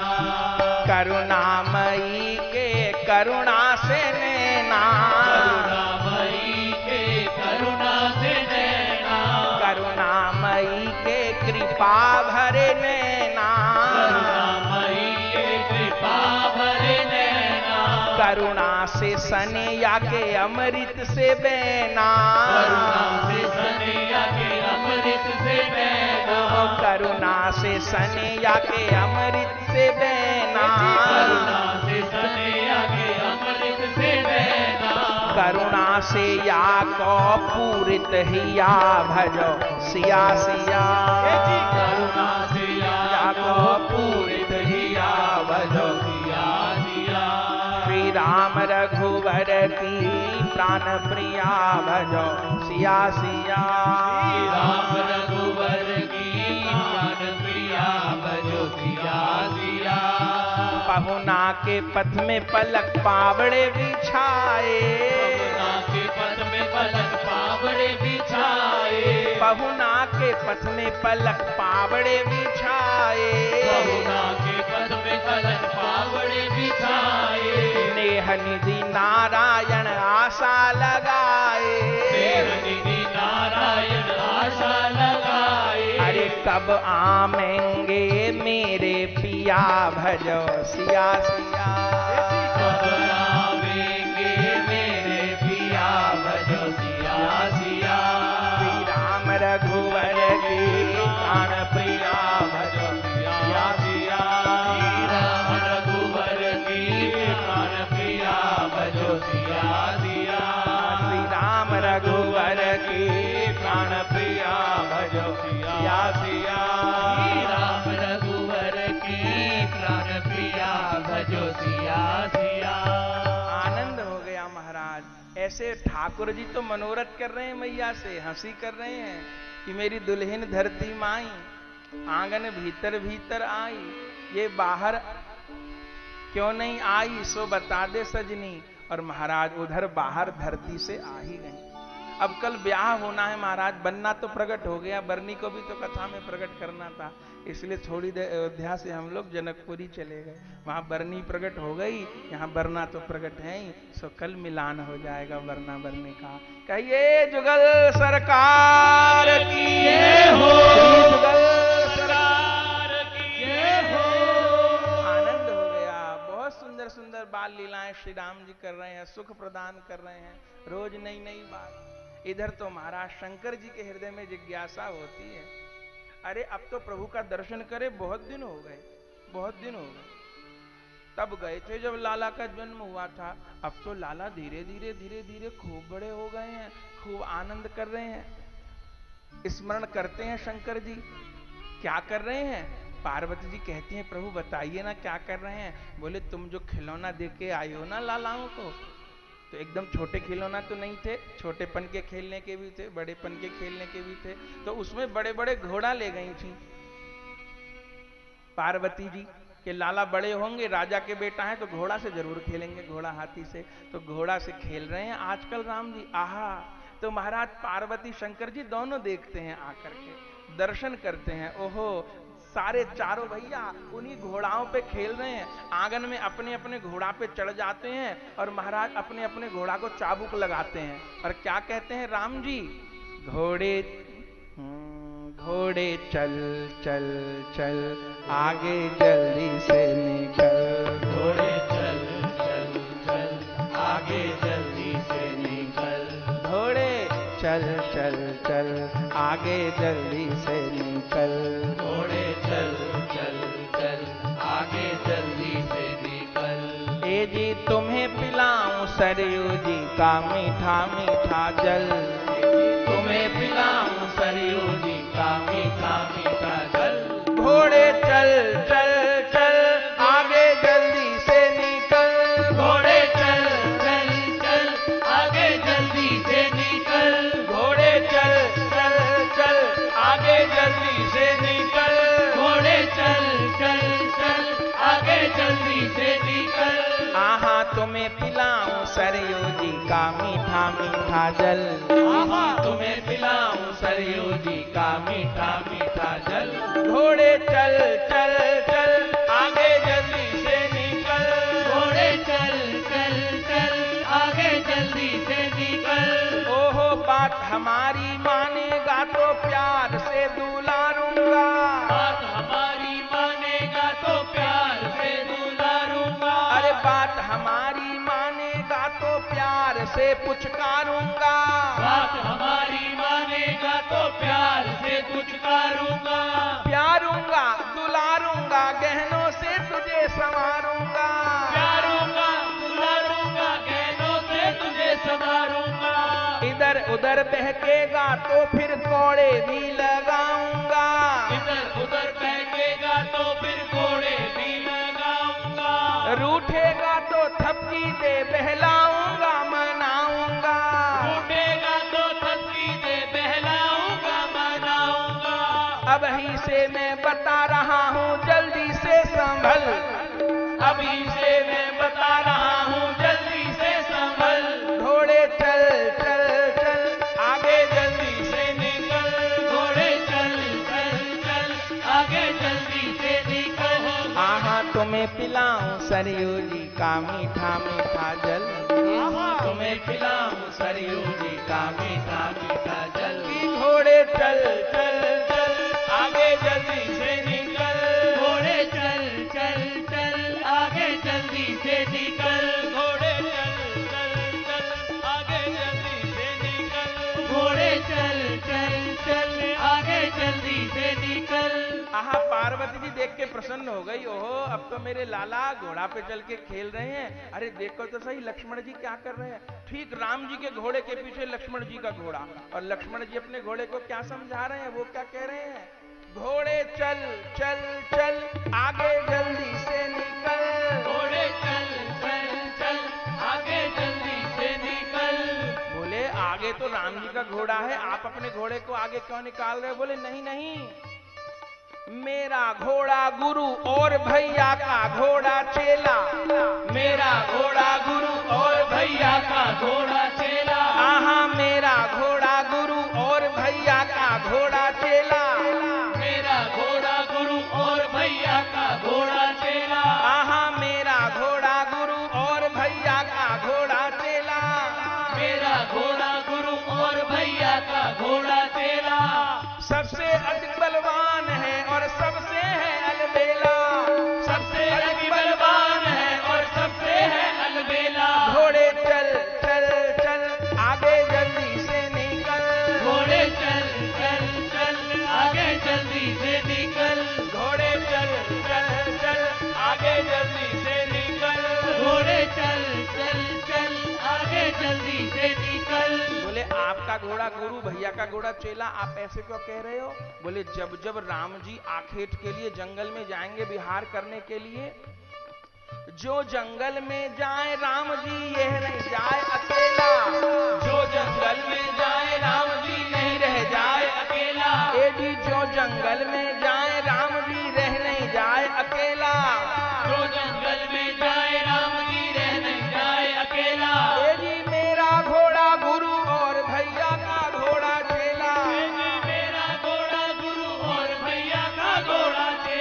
करुणामयी के करुणा से नैना, करुणामयी के करुणा से नैना, करुणामयी के कृपा भरे नैना, करुणामयी के कृपा भरे नैना, करुणा से सनैया के अमृत से बैना, करुणा से सनैया के अमृत से बैना, करुणा से सनैया के अमृत से बैना, करुणा से सनैया के अमृत से बैना, करुणा से या को पूरित हिया भजो सिया सिया, करुणा से या को पूरित हिया भजो सिया सिया, श्री राम रघुवर की प्राण प्रिया भजो सिया सिया, राम रघुवर की प्राण प्रिया भजो सिया सिया, पहुना के पथ में पलक पावड़े बिछाए, पहुना के पथ में पलक पावड़े बिछाए, पहुना के पथ में पलक पावड़े बिछाए, पहुना के पथ में पलक पावड़े बिछाए, नेह निधि नारायण आशा लगाए, देव निधि नारायण आशा लगाए, अरे कब आमेंगे मेरे पिया भजो सिया सिया, कब आवेंगे मेरे पिया भजो सिया सिया, श्री राम रघुवर की प्राण प्रिया भजो सिया सिया, राम रघुवर की प्राण प्रिया भजो सिया सिया, श्री राम रघुवर की प्राण प्रिया भजो सिया सिया, राम रघुवर की प्राण प्रिया भजो सिया सिया। आनंद हो गया महाराज। ऐसे ठाकुर जी तो मनोरथ कर रहे हैं मैया से, हंसी कर रहे हैं कि मेरी दुल्हन धरती माई, आंगन भीतर भीतर आई, ये बाहर क्यों नहीं आई सो बता दे सजनी। और महाराज उधर बाहर धरती से आ ही गई। अब कल ब्याह होना है महाराज, बनना तो प्रकट हो गया, बरनी को भी तो कथा में प्रकट करना था, इसलिए थोड़ी देर अयोध्या से हम लोग जनकपुरी चले गए। वहां बरनी प्रकट हो गई, यहाँ बरना तो प्रकट है ही, सो कल मिलान हो जाएगा बरना बरनी का। कहिए जुगल सरकार की जय हो, जुगल सरकार की जय हो। आनंद हो गया। बहुत सुंदर सुंदर बाल लीलाएं श्री राम जी कर रहे हैं, सुख प्रदान कर रहे हैं, रोज नई नई बात। इधर तो महाराज शंकर जी के हृदय में जिज्ञासा होती है, अरे अब तो प्रभु का दर्शन करे, बहुत दिन हो गए, बहुत दिन हो गए। तब गए थे जब लाला का जन्म हुआ था, अब तो लाला धीरे धीरे धीरे धीरे खूब बड़े हो गए हैं, खूब आनंद कर रहे हैं, स्मरण करते हैं शंकर जी। क्या कर रहे हैं? पार्वती जी कहती हैं प्रभु बताइए ना क्या कर रहे हैं। बोले तुम जो खिलौना दे के आए हो ना लालाओं को, तो एकदम छोटे खिलौना तो नहीं थे, छोटेपन के खेलने के भी थे, बड़ेपन के खेलने के भी थे, तो उसमें बड़े बड़े घोड़ा ले गई थी पार्वती जी के। लाला बड़े होंगे, राजा के बेटा है तो घोड़ा से जरूर खेलेंगे, घोड़ा हाथी से, तो घोड़ा से खेल रहे हैं आजकल राम जी। आहा, तो महाराज पार्वती शंकर जी दोनों देखते हैं, आकर के दर्शन करते हैं। ओहो, सारे चारों भैया उन्हीं घोड़ाओं पे खेल रहे हैं। आंगन में अपने अपने घोड़ा पे चढ़ जाते हैं और महाराज अपने अपने घोड़ा को चाबुक लगाते हैं और क्या कहते हैं राम जी, घोड़े घोड़े चल चल चल आगे जल्दी से निकल, घोड़े चल चल चल आगे जल्दी से निकल, घोड़े चल चल चल आगे जल्दी से निकल, घोड़े चल चल चल आगे जल्दी से निकल। ए जी तुम्हें पिलाऊं सरयू जी का मीठा मीठा जल, तुम्हें पिलाऊं सरयू जी का मीठा मीठा जल, घोड़े चल चल चल आगे जल्दी से निकल, घोड़े चल चल चल आगे जल्दी से निकल, घोड़े चल चल चल आगे जल्दी से निकल, घोड़े चल चल चल आगे जल्दी से निकल। आहा तुम्हें पिलाऊं सरयू जी का मीठा मीठा जल, आहा तुम्हें पिलाऊं सरयू जी का मीठा मीठा जल, घोड़े चल चल चल आगे जल्दी से निकल, घोड़े चल चल चल आगे जल्दी से निकल। ओहो बात हमारी मानेगा तो प्यार से दुलारूंगा, बात हमारी मानेगा तो प्यार से दुलारूंगा, अरे बात हमारी मानेगा तो प्यार से पुचकारूंगा, बात हमारी मानेगा तो प्यार से पुचकारूंगा, प्यारूंगा दुलारूंगा गहनों से तुझे संवारूंगा, प्यारूंगा दुलारूंगा गहनों से तुझे संवारूंगा, इधर उधर बहकेगा तो फिर कोड़े भी लगाऊंगा, इधर उधर बहकेगा तो फिर कोड़े भी लगाऊंगा, रूठेगा तो थपकी दे बहलाऊंगा मनाऊंगा, रूठेगा तो थपकी दे बहलाऊंगा मनाऊंगा, अब ही से मैं बता रहा हूँ जल्दी से संभल, अभी से मैं बता रहा हूँ जल्दी से संभल, घोड़े चल चल चल आगे जल्दी से निकल, घोड़े चल चल चल आगे जल्दी से निकल। आहा तुम्हें पिलाऊं सरयू जी का मीठा मीठा जल, तुम्हें पिलाऊं सरयू जी का मीठा मीठा जल, घोड़े चल चल चल आगे जल्दी से निकल, घोड़े चल चल चल आगे जल्दी से निकल, घोड़े चल चल चल आगे जल्दी से निकल, घोड़े चल चल चल आगे जल्दी से निकल। आहा पार्वती जी देख के प्रसन्न हो गई, ओहो अब तो मेरे लाला घोड़ा पे चल के खेल रहे हैं, अरे देखो तो सही लक्ष्मण जी क्या कर रहे हैं, ठीक राम जी के घोड़े के पीछे लक्ष्मण जी का घोड़ा, और लक्ष्मण जी अपने घोड़े को क्या समझा रहे हैं, वो क्या कह रहे हैं, घोड़े चल चल चल आगे जल्दी से निकल, घोड़े चल चल चल आगे जल्दी से निकल, बोले आगे तो राम जी का घोड़ा है, आप अपने घोड़े को आगे क्यों निकाल रहे हो, बोले नहीं नहीं मेरा घोड़ा गुरु और भैया का घोड़ा चेला, मेरा घोड़ा गुरु और भैया का घोड़ा चेला, आहा मेरा घोड़ा गुरु और भैया का घोड़ा चेला, मेरा घोड़ा गुरु और भैया का घोड़ा चेला, आहा मेरा घोड़ा गुरु और भैया का घोड़ा चेला, मेरा घोड़ा गुरु और भैया का घोड़ा चेला, सबसे अधिक बलवान है और सबसे है अलबेला, सबसे अधिक बलवान है और सबसे है अलबेला, घोड़े चल चल चल आगे जल्दी से निकल, घोड़े चल चल चल आगे जल्दी से निकल, घोड़े चल चल चल आगे जल्दी से निकल, घोड़े चल चल चल आगे जल्दी से निकल। बोले आपका घोड़ा गुरु भैया का घोड़ा चेला, आप ऐसे क्यों कह रहे हो, बोले जब जब राम जी आखेट के लिए जंगल में जाएंगे विहार करने के लिए, जो जंगल में जाए राम जी यह नहीं जाए अकेला, जो जंगल में जाए राम जी नहीं रह जाए अकेला, ए जी जो जंगल में जाए राम जी रह नहीं जाए अकेला, जो जंगल में जाए राम जी रह नहीं जाए अकेला, ए जी मेरा घोड़ा गुरु और भैया का घोड़ा चेला, मेरा घोड़ा गुरु और भैया का घोड़ा चेला,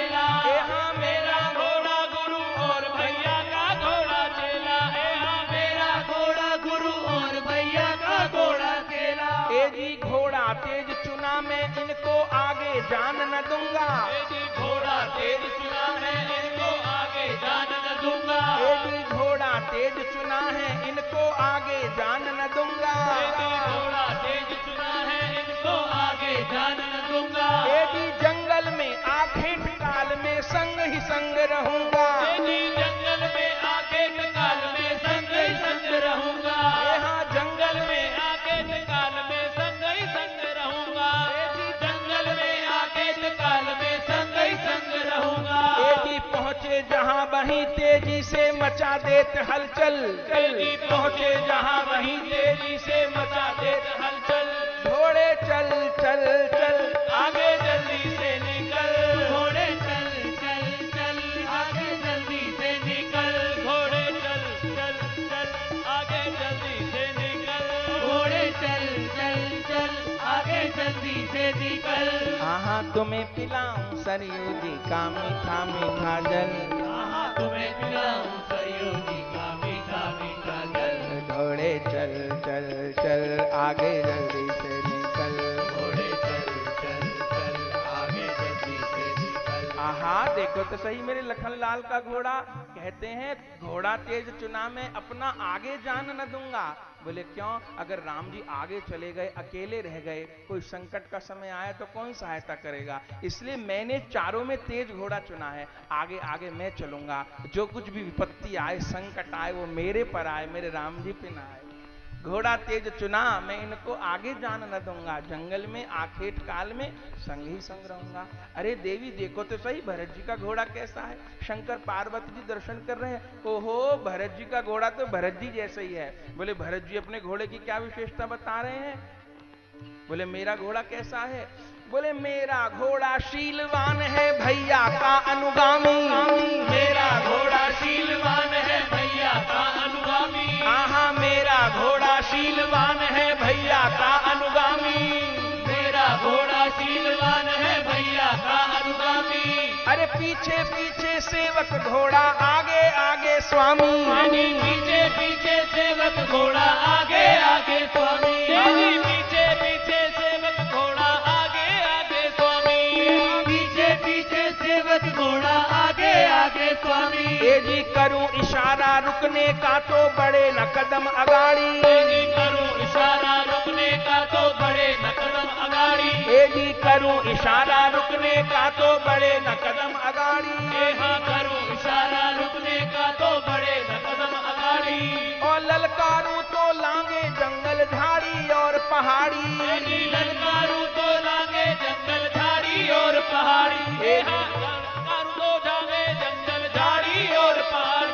घोड़ा तेज चुना मैं इनको आगे जान न दूंगा। ये जी घोड़ा तेज चुना है इनको आगे जान न दूंगा। ये जी घोड़ा तेज चुना है इनको आगे जान न दूंगा। ये जी घोड़ा तेज चुना है इनको आगे जान न दूंगा। ये जी जंगल में आखेट काल में संग ही संग रहूंगा। ये जी जंगल में आखेट काल में संग ही संग रहूंगा। यहाँ जंगल में आखेट काल में संग ही संग रहूंगा। ये जी जंगल में आखेट काल में संग ही संग रहूंगा। ये जी पहुँचे जहाँ वहीं तेजी से मचा देत हलचल। ये जी पहुंचे जहां वहीं तेजी से मचा देत हलचल। घोड़े चल चल चल आगे जल्दी से निकल। घोड़े चल चल चल आगे जल्दी से निकल। घोड़े चल चल चल आगे जल्दी से निकल। घोड़े चल चल चल आगे जल्दी से निकल। हाँ तुम्हें पिलाऊं सरयू जी का मीठा मीठा जल। हाँ तुम्हें पिलाऊं सरयू जी का मीठा मीठा जल। घोड़े चल चल चल आगे जल्दी से निकल। घोड़े चल चल चल आगे जल्दी से निकल। आहा देखो तो सही मेरे लखनलाल का घोड़ा। कहते हैं घोड़ा तेज चुना मैं अपना आगे जान न दूंगा। बोले क्यों? अगर राम जी आगे चले गए अकेले रह गए कोई संकट का समय आया तो कौन सहायता करेगा। इसलिए मैंने चारों में तेज घोड़ा चुना है। आगे आगे मैं चलूंगा। जो कुछ भी विपत्ति आए संकट आए वो मेरे पर आए मेरे राम जी पे ना आए। घोड़ा तेज चुना मैं इनको आगे जान न दूंगा। जंगल में आखेट काल में संग ही संग रहूंगा। अरे देवी देखो तो सही भरत जी का घोड़ा कैसा है। शंकर पार्वती जी दर्शन कर रहे हैं। ओहो भरत जी का घोड़ा तो भरत जी जैसे ही है। बोले भरत जी अपने घोड़े की क्या विशेषता बता रहे हैं? बोले मेरा घोड़ा कैसा है? बोले मेरा घोड़ा शीलवान है भैया का अनुगामी। मेरा घोड़ा शीलवान है भैया का अनुगामी। आहा मेरा घोड़ा शीलवान है भैया का अनुगामी। मेरा घोड़ा शीलवान है भैया का अनुगामी। अरे पीछे पीछे सेवक घोड़ा आगे आगे स्वामी। पीछे पीछे सेवक घोड़ा आगे आगे स्वामी। पीछे पीछे सेवक घोड़ा आगे आगे स्वामी। पीछे पीछे सेवक घोड़ा आगे आगे स्वामी। ए जी करूं इशारा रुकने का तो बड़े न कदम अगाड़ी। करूं इशारा रुकने का तो बड़े न कदम अगाड़ी। ए जी करूं इशारा रुकने का तो बड़े न कदम अगाड़ी। हाँ करूं इशारा रुकने का तो बड़े न कदम अगाड़ी। और ललकारूं तो लांगे जंगल झाड़ी और पहाड़ी। ललकारूं तो लांगे जंगल झाड़ी और पहाड़ी। ललकारूं तो जागे जंगल झाड़ी और पहाड़ी।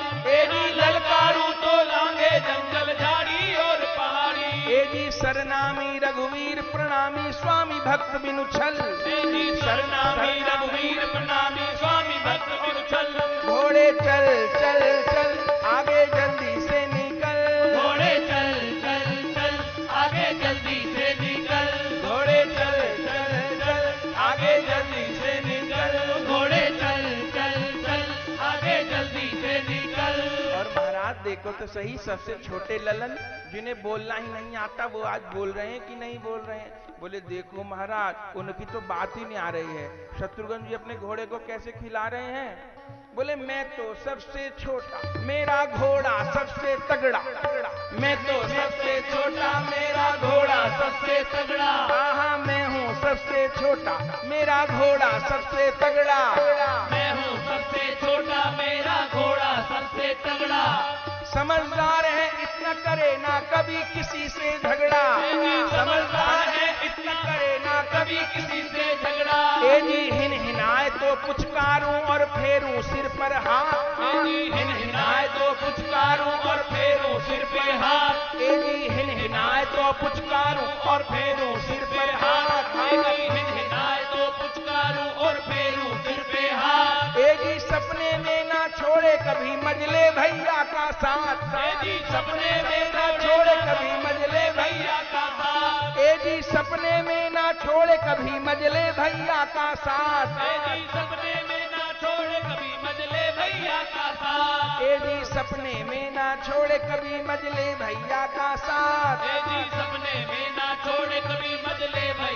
ललकारूं तो लांगे जंगल झाड़ी और पहाड़ी। ए जी सरनामी रघुवीर प्रणामी स्वामी भक्त बिनु छल। सरनामी रघुवीर प्रणामी स्वामी भक्त बिनु छल। घोड़े चल चल चल आगे जल्दी से निकल। घोड़े चल चल चल आगे जल्दी से निकल। घोड़े चल चल चल आगे जल्दी से निकल। घोड़े चल चल चल आगे जल्दी से निकल। और महाराज देखो तो सही सबसे छोटे ललन जिन्हें बोलना ही नहीं आता वो आज बोल रहे हैं कि नहीं बोल रहे हैं। बोले देखो महाराज उनकी तो बात ही नहीं आ रही है। शत्रुघ्न जी अपने घोड़े को कैसे खिला रहे हैं? बोले मैं तो सबसे छोटा मेरा घोड़ा सबसे तगड़ा। मैं तो सबसे छोटा मेरा घोड़ा सबसे तगड़ा। हाँ मैं हूँ सबसे छोटा मेरा घोड़ा सबसे तगड़ा। मैं हूँ सबसे छोटा मेरा घोड़ा सबसे तगड़ा। समझदार है इतना करे ना कभी किसी से झगड़ा। समझदार है इतना करे ना कभी किसी से झगड़ा। ए जी हिन हिनाए तो पुचकारूं और फेरूं सिर पर हाथ। हिन हिनाए तो पुचकारूं और फेरूं सिर पे हाथ। ए जी हिन हिनाए तो पुचकारूं और फेरूं सिर पर हाथ। हिन हिनाए तो पुचकारूं और फेरूं सिर पे हाथ। ए जी सपने में ना छोड़े कभी मजले भैया का साथ। जी सपने में ना छोड़े कभी मजले भैया का साथ। ए जी सपने में ना छोड़े कभी मजले भैया का साथ। जी सपने में ना छोड़े कभी मजले भैया का साथ। ए जी सपने में ना छोड़े कभी मजले भैया का साथ। जी सपने में ना छोड़े कभी मजले भैया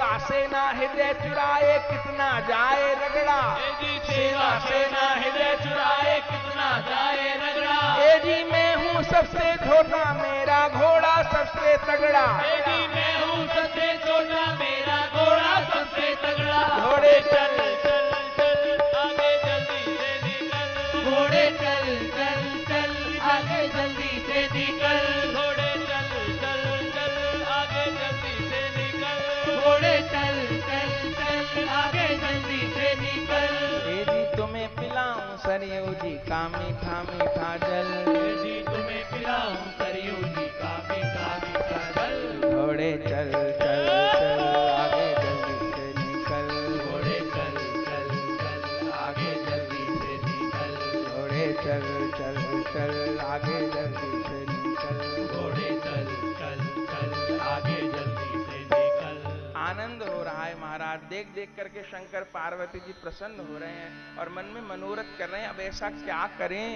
सेवा सेना हृदय चुराए कितना जाए रगड़ा। ए जी सेवा सेना हृदय चुराए कितना जाए रगड़ा। ए जी मैं हूँ सबसे छोटा मेरा घोड़ा सबसे तगड़ा। ए जी मैं हूँ सबसे छोटा मेरा घोड़ा सबसे तगड़ा। घोड़े चल चल चल आगे जल्दी से निकल। घोड़े चल चल चल आगे जल्दी से निकल। घोड़े चल चल चल आगे जल्दी से निकल। घोड़े चल चल चल आगे जल्दी से निकल। ए जी तुम्हें पिलाऊं सरयू जी का मीठा मीठा जल। ए जी तुम्हें पिलाऊं सरयू जी का मीठा मीठा जल। घोड़े चल चल चल आगे जल्दी से निकल। घोड़े चल चल चल आगे जल्दी से निकल। घोड़े चल चल चल आगे जल्दी से निकल। घोड़े चल चल चल आगे जल्दी से निकल। आनंद हो रहा है महाराज, देख देख करके शंकर पार्वती जी प्रसन्न हो रहे हैं और मन में मनोरथ कर रहे हैं। अब ऐसा क्या करें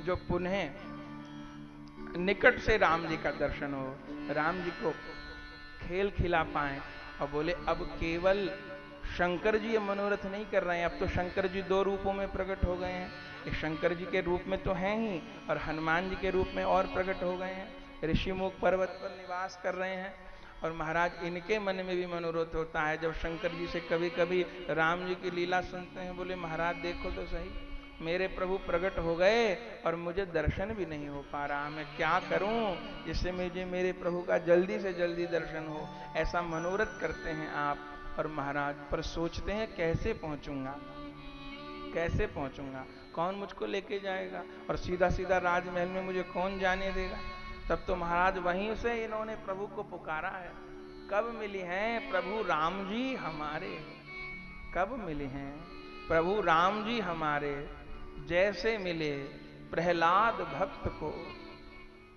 जो पुनः निकट से राम जी का दर्शन हो, राम जी को खेल खिला पाए। और बोले अब केवल शंकर जी ये मनोरथ नहीं कर रहे हैं, अब तो शंकर जी दो रूपों में प्रकट हो गए हैं। ये शंकर जी के रूप में तो हैं ही और हनुमान जी के रूप में और प्रकट हो गए हैं। ऋषिमुख पर्वत पर निवास कर रहे हैं और महाराज इनके मन में भी मनोरथ होता है जब शंकर जी से कभी कभी राम जी की लीला सुनते हैं। बोले महाराज देखो तो सही, मेरे प्रभु प्रकट हो गए और मुझे दर्शन भी नहीं हो पा रहा, मैं क्या करूं जिससे मुझे मेरे प्रभु का जल्दी से जल्दी दर्शन हो। ऐसा मनोरथ करते हैं आप और महाराज पर सोचते हैं कैसे पहुंचूंगा, कैसे पहुंचूंगा, कौन मुझको लेके जाएगा और सीधा सीधा राजमहल में मुझे कौन जाने देगा। तब तो महाराज वहीं से इन्होंने प्रभु को पुकारा है। कब मिली हैं प्रभु राम जी हमारे, कब मिले हैं प्रभु राम जी हमारे। जैसे मिले प्रहलाद भक्त को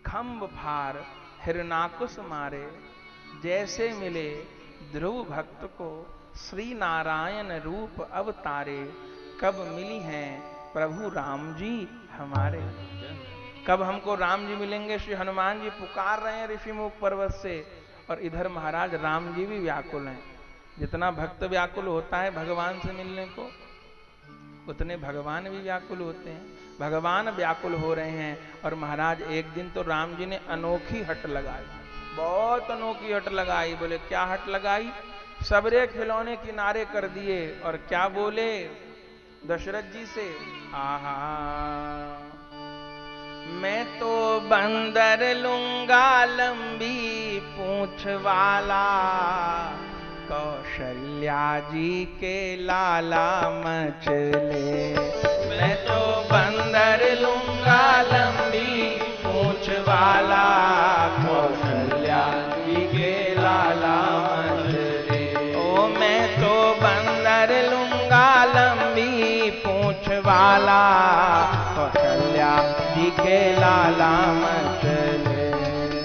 खम्भ फार हिरणाकुश मारे। जैसे मिले ध्रुव भक्त को श्री नारायण रूप अवतारे। कब मिली हैं प्रभु राम जी हमारे। कब हमको राम जी मिलेंगे। श्री हनुमान जी पुकार रहे हैं ऋषिमुख पर्वत से और इधर महाराज राम जी भी व्याकुल हैं। जितना भक्त व्याकुल होता है भगवान से मिलने को, उतने भगवान भी व्याकुल होते हैं। भगवान व्याकुल हो रहे हैं और महाराज एक दिन तो राम जी ने अनोखी हट लगाई, बहुत अनोखी हट लगाई। बोले क्या हट लगाई, सबरे खिलौने किनारे कर दिए और क्या बोले दशरथ जी से, आहा मैं तो बंदर लूंगा लंबी पूंछ वाला, कौशल्या जी के लाला मचले। मैं तो बंदर लूंगा लंबी पूंछ वाला, कौशल्या जी के लाला मचले। ओ मैं तो बंदर लूंगा लंबी पूंछ वाला, कौशल्या जी के लाला मचले।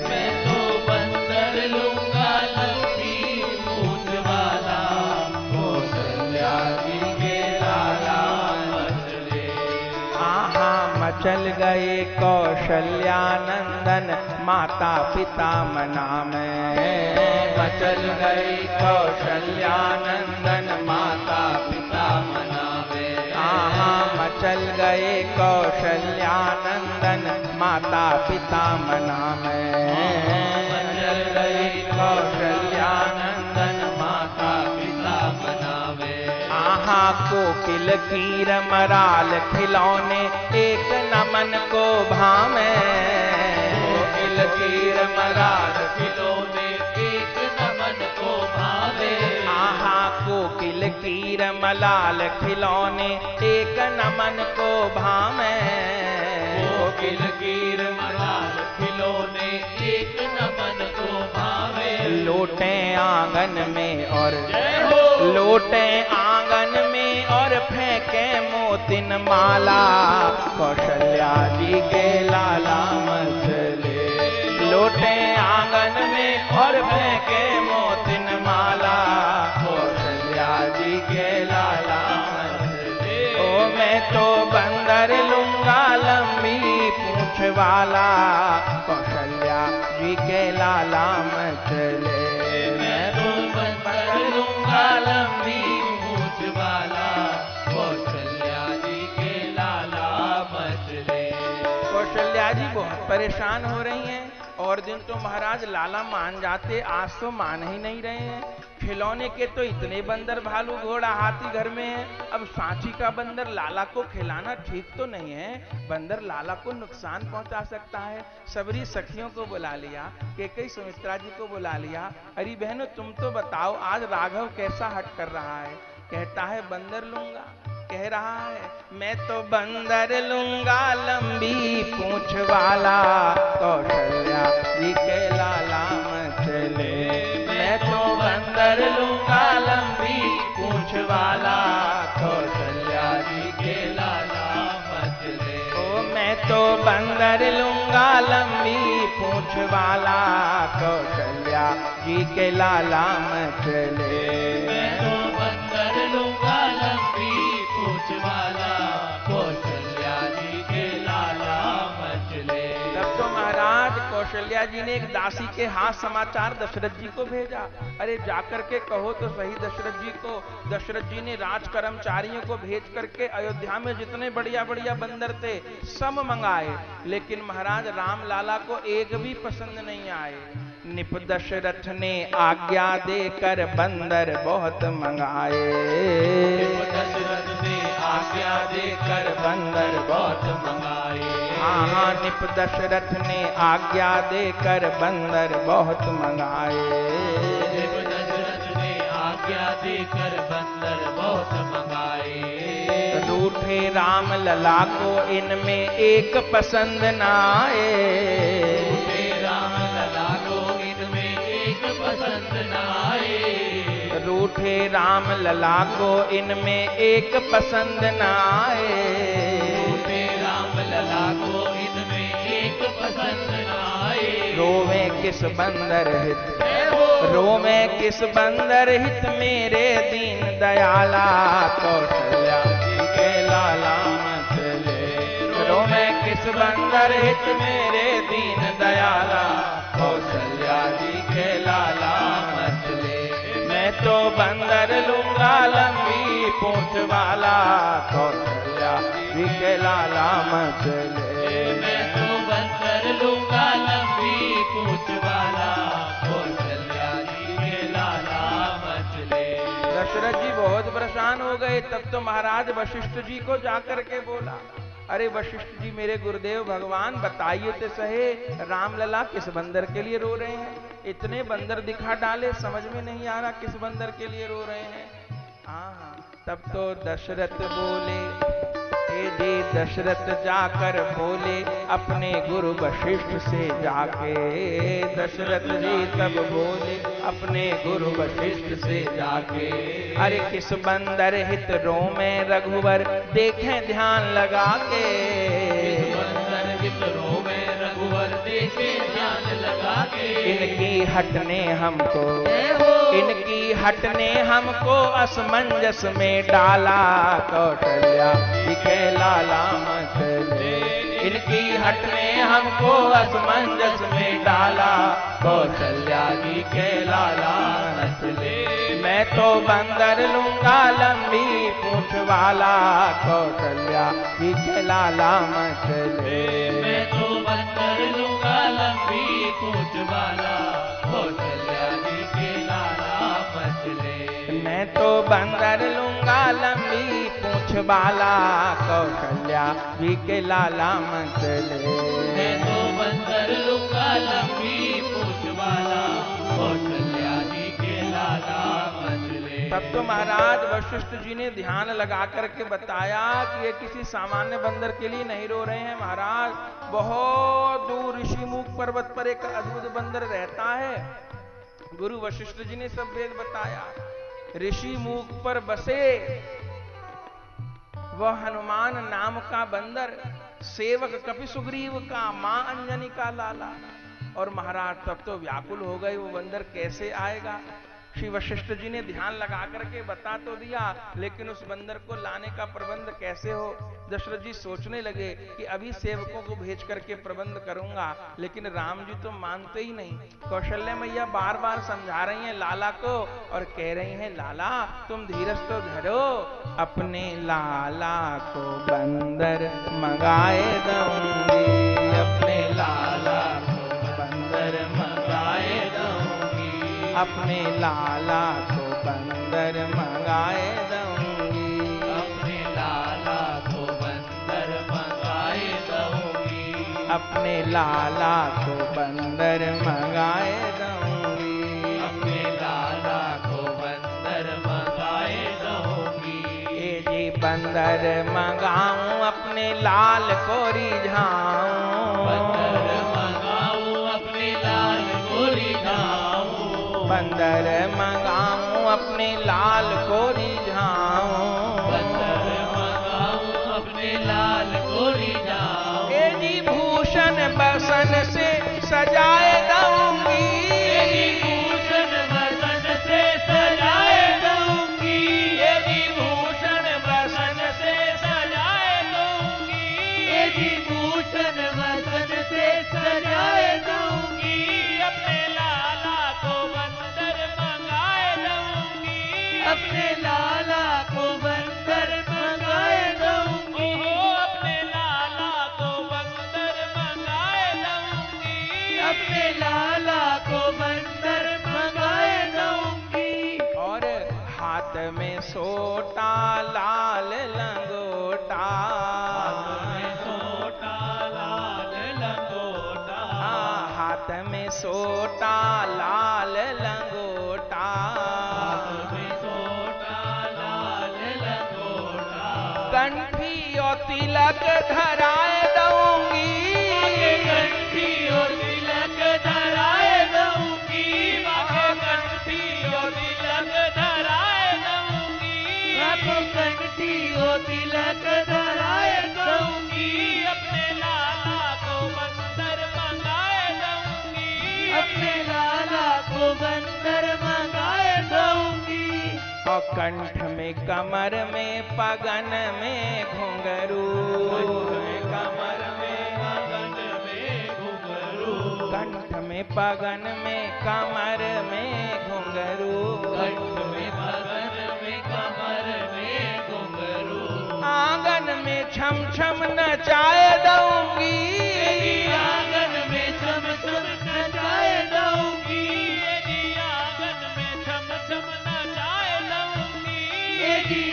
मैं तो बंदर लूंगा लंबी पूंछ वाला, कौशल्या जी के लाला मचले। आहा मचल गए कौशल्यानंदन माता पिता मना में। मचल गए कौशल्यानंदन माता पिता मना में। आहा मचल गए कौशल्यानंदन माता पिता मना में। मचल गए कौशल्यानंदन माता पिता मना में। आहा कोकिल कीर मराल खिलौने एक नमन को भावे। कोकिल कीर मराल खिलौने एक नमन को भावे। आहा कोकिल कीर मलाल खिलौने एक नमन को भावे। कोकिल कीर मलाल खिलौने एक नमन को भावे। लोटे आंगन में और जय हो। लोटे आंगन में और फेंके मोतिन माला, कौशल्या जी के लाला मचले। लोटे आंगन में और फेंके मोतिन माला, कौशल्या जी के लाला मचले। ओ मैं तो बंदर लूंगा लंबी पूंछ वाला, कौशल्या जी के लाला मचले। मैं तो बंदर परेशान हो रही हैं। और दिन तो महाराज लाला मान जाते, आज तो मान ही नहीं रहे हैं। खिलौने के तो इतने बंदर, भालू, घोड़ा, हाथी घर में है। अब सांची का बंदर लाला को खिलाना ठीक तो नहीं है, बंदर लाला को नुकसान पहुंचा सकता है। सबरी सखियों को बुला लिया, कैकेयी सुमित्रा जी को बुला लिया। अरे बहनों तुम तो बताओ आज राघव कैसा हट कर रहा है। कहता है बंदर लूंगा, कह रहा है मैं तो बंदर लूंगा लंबी पूंछ वाला, कौशल्या जी के लाला मचले। मैं तो बंदर लूंगा लंबी पूंछ वाला, कौशल्या जी के लाला मचले। ओ मैं तो बंदर लूंगा लंबी पूंछ वाला, कौशल्या जी के लाला मचले। मैं तो बंदर लूंगा लंबी पूंछ वाला, कौशल्या जी के लाला मचले। तब तो महाराज कौशल्या जी ने एक दासी के हाथ समाचार दशरथ जी को भेजा। अरे जाकर के कहो तो सही दशरथ जी को। दशरथ जी ने राज कर्मचारियों को भेज करके अयोध्या में जितने बढ़िया बढ़िया बंदर थे सब मंगाए, लेकिन महाराज राम लाला को एक भी पसंद नहीं आए। निप दशरथ ने आज्ञा देकर बंदर बहुत मंगाए। दशरथ ने आज्ञा देकर बंदर बहुत मंगाए। हाँ निप दशरथ ने आज्ञा देकर बंदर बहुत मंगाए। दशरथ ने आज्ञा देकर बंदर बहुत मंगाए। रूठे राम लला को इनमें एक पसंद न आए। राम लला को इनमें एक पसंद न आए। रूठे राम लला को इनमें एक पसंद न आए। रूठे राम लला को इनमें एक पसंद न आए। रोवे किस बंदर हित, रोवे किस बंदर हित मेरे दीन दयाला, कौशल्या जी के लाला मचले। रोवे किस बंदर हित मेरे दीन दयाला, कौशल्या जी के लाला मचले। मैं तो बंदर लूंगा लंबी पूंछ वाला, कौशल्या जी के लाला मचले। मैं तो बंदर लूंगा लंबी पूंछ वाला, कौशल्या जी के लाला मचले। दशरथ जी बहुत परेशान हो गए। तब तो महाराज वशिष्ठ जी को जाकर के बोला, अरे वशिष्ठ जी मेरे गुरुदेव भगवान बताइए तो सहे रामलला किस बंदर के लिए रो रहे हैं। इतने बंदर दिखा डाले, समझ में नहीं आ रहा किस बंदर के लिए रो रहे हैं। हाँ तब तो दशरथ बोले, जी दशरथ जाकर बोले अपने गुरु वशिष्ठ से जाके। दशरथ जी तब बोले अपने गुरु वशिष्ठ से जाके, अरे किस बंदर हित रो में रघुवर देखें ध्यान लगा के। बंदर हित रो में रघुवर देखे ध्यान लगा के। इनकी हटने हमको, इनकी हटने हमको असमंजस में डाला, कौशल्या जी के लाला मचले। इनकी हटने हमको असमंजस में डाला, कौशल्या जी के लाला मचले। मैं तो बंदर लूंगा लंबी पूंछ वाला, कौशल्या जी के लाला मचले। मैं तो बंदर लूंगा लंबी पूंछ वाला, कौशल्या जी के लाला मचले। मैं तो बंदर लूंगा लंबी पूंछ वाला, कौशल्या जी के लाला मचले। मैं तो बंदर लूंगा लंबी पूंछ वाला, कौशल्या जी के लाला मचले। तब तो महाराज वशिष्ठ जी ने ध्यान लगा करके बताया कि ये किसी सामान्य बंदर के लिए नहीं रो रहे हैं महाराज। बहुत दूर ऋषिमुख पर्वत पर एक अद्भुत बंदर रहता है। गुरु वशिष्ठ जी ने सब वेद बताया। ऋषि मुख पर बसे वह हनुमान नाम का बंदर, सेवक कपि सुग्रीव का, मां अंजनी का लाला। और महाराज तब तो व्याकुल हो गए, वो बंदर कैसे आएगा। श्री वशिष्ठ जी ने ध्यान लगा करके बता तो दिया, लेकिन उस बंदर को लाने का प्रबंध कैसे हो। दशरथ जी सोचने लगे कि अभी सेवकों को भेज करके प्रबंध करूंगा, लेकिन राम जी तो मानते ही नहीं। कौशल्या मैया बार बार समझा रही हैं लाला को और कह रही हैं लाला तुम धीरज तो धरो, अपने लाला को बंदर मंगाए दूंगी, अपने लाला अपने लाला को बंदर मंगाए दूंगी, अपने लाला को बंदर मंगाए दूंगी, अपने लाला को बंदर मंगाए दूंगी, अपने लाला को बंदर मंगाए दूंगी। ये जी बंदर मंगाऊं अपने लाल को रिझाऊं, बंदर मंगाऊं अपने लाल को रिझाऊं, बंदर मंगाऊं अपने लाल को रिझाऊं, बंदर मंगाऊं अपने लाल को रिझाऊं। ये जी भूषण बसन से सजाए दूंगी, भूषण बसन से सजाए दूंगी, ये जी भूषण बसन से सजाए दूंगी, ये जी भूषण बसन से सजाए दूंगी। अपने लाला को बंदर मंगाए दूंगी, अपने लाला को बंदर मंगाए दूंगी, अपने लाला को बंदर मंगाए दूंगी, अपने लाला को बंदर मंगाए दूंगी। और हाथ में सोटा लाल लंगोटा, सोटा लाल लंगोटा, हाथ में सोटा लाल लंगोटा, सोटा लाल लंगोटा, कंठी और तिलक धराए दूंगी, कंठी और तिलक धराए दूंगी, कंठी और तिलक धराए दूंगी, बाबू कंठी और तिलक धराए दूंगी, अपने लाला को बंदर मंगाए दूंगी, अपने लाला को बंदर मंगाए दूंगी। और कंठ में कमर में पगन में घुंघरू, कमर में पगन में घुंघरू, कंठ में पगन में कमर में घुंघरू, कंठ में पगन में कमर में घुंघरू, आंगन में छम छम नचाए दूंगी, आंगन में छम छम नचाए दूंगी, आंगन में छम छम नचाए दूंगी,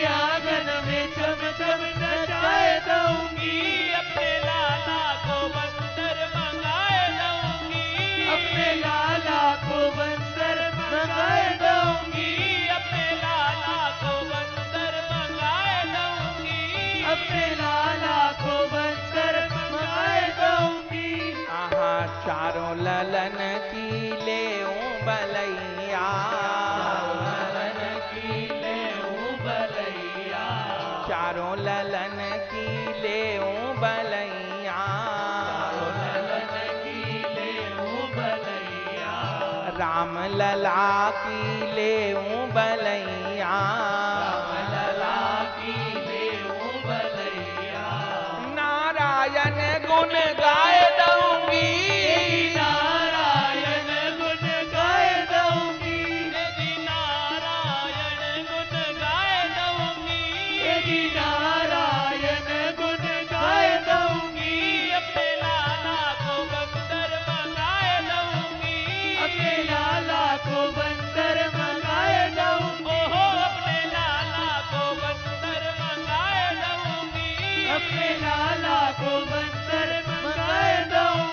आंगन में छम छम नचाए दूंगी। अपने लाला को बंदर मंगाए दूंगी, अपने लाला को बंदर मंगाए दूंगी, अपने लाला को बंदर मंगाए दूंगी, अपने लाला को बंदर मंगाए दूंगी। आहा चारों ललन की लेऊं बलैया, ललन की लेऊं बलैया, चारों ललन की लेऊं बलैया, ललन की लेऊं बलैया, राम लला की लेऊं बलैया, लला की लेऊं बलैया, नारायण गुण गाए दूंगी, नारायण गुण गाए दूंगी, नारायण गुण गाए दूंगी, यदि नारायण गुण गाए दूंगी, अपने लाला को बंदर मंगाए दूंगी, अपने लाला को बंदर मंगाए दूंगी, अपने लाला को बंदर मंगाए दूंगी, अपने लाला को बंदर मंगाए दूंगी,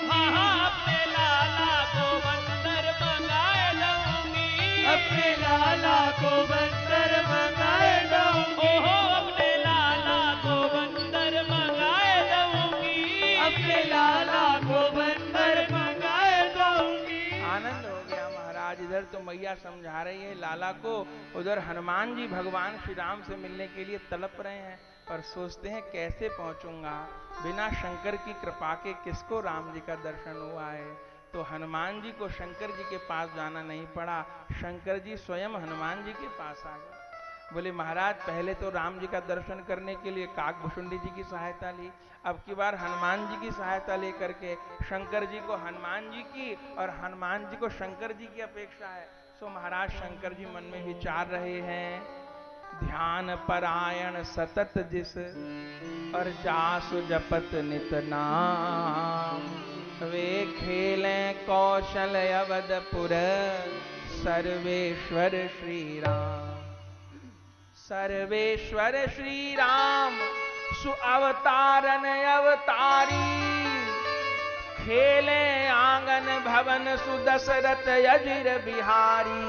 अपने लाला को बंदर मंगाए दूंगी, अपने लाला को बंदर मंगाए दूंगी, अपने लाला को बंदर मंगाए दूंगी, अपने लाला को बंदर मंगाए दूंगी। आनंद हो गया महाराज। इधर तो मैया समझा रही है लाला को, उधर हनुमान जी भगवान श्री राम से मिलने के लिए तड़प रहे हैं, पर सोचते हैं कैसे पहुंचूंगा, बिना शंकर की कृपा के किसको राम जी का दर्शन हुआ है। तो हनुमान जी को शंकर जी के पास जाना नहीं पड़ा, शंकर जी स्वयं हनुमान जी के पास आ गए। बोले महाराज पहले तो राम जी का दर्शन करने के लिए काकभुषुंडी जी की सहायता ली, अब की बार हनुमान जी की सहायता लेकर के शंकर जी को हनुमान जी की और हनुमान जी को शंकर जी की अपेक्षा है। सो महाराज शंकर जी मन में विचार रहे हैं, ध्यान परायण सतत जिस और जासु जपत नित नाम, वे खेलें कौशल अवधपुर सर्वेश्वर श्री राम। सर्वेश्वर श्री राम सुअवतारन अवतारी, खेले आंगन भवन सुदशरथ अजिर बिहारी।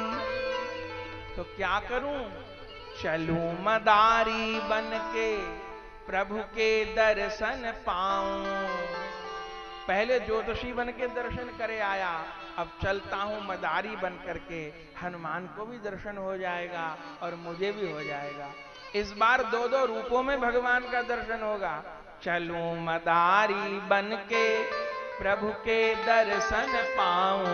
तो क्या करूं? चलूं मदारी बन के प्रभु के दर्शन पाऊं। पहले ज्योतिषी बन के दर्शन करे आया, अब चलता हूं मदारी बन करके, हनुमान को भी दर्शन हो जाएगा और मुझे भी हो जाएगा। इस बार दो दो रूपों में भगवान का दर्शन होगा। चलूं मदारी बन के प्रभु के दर्शन पाऊं।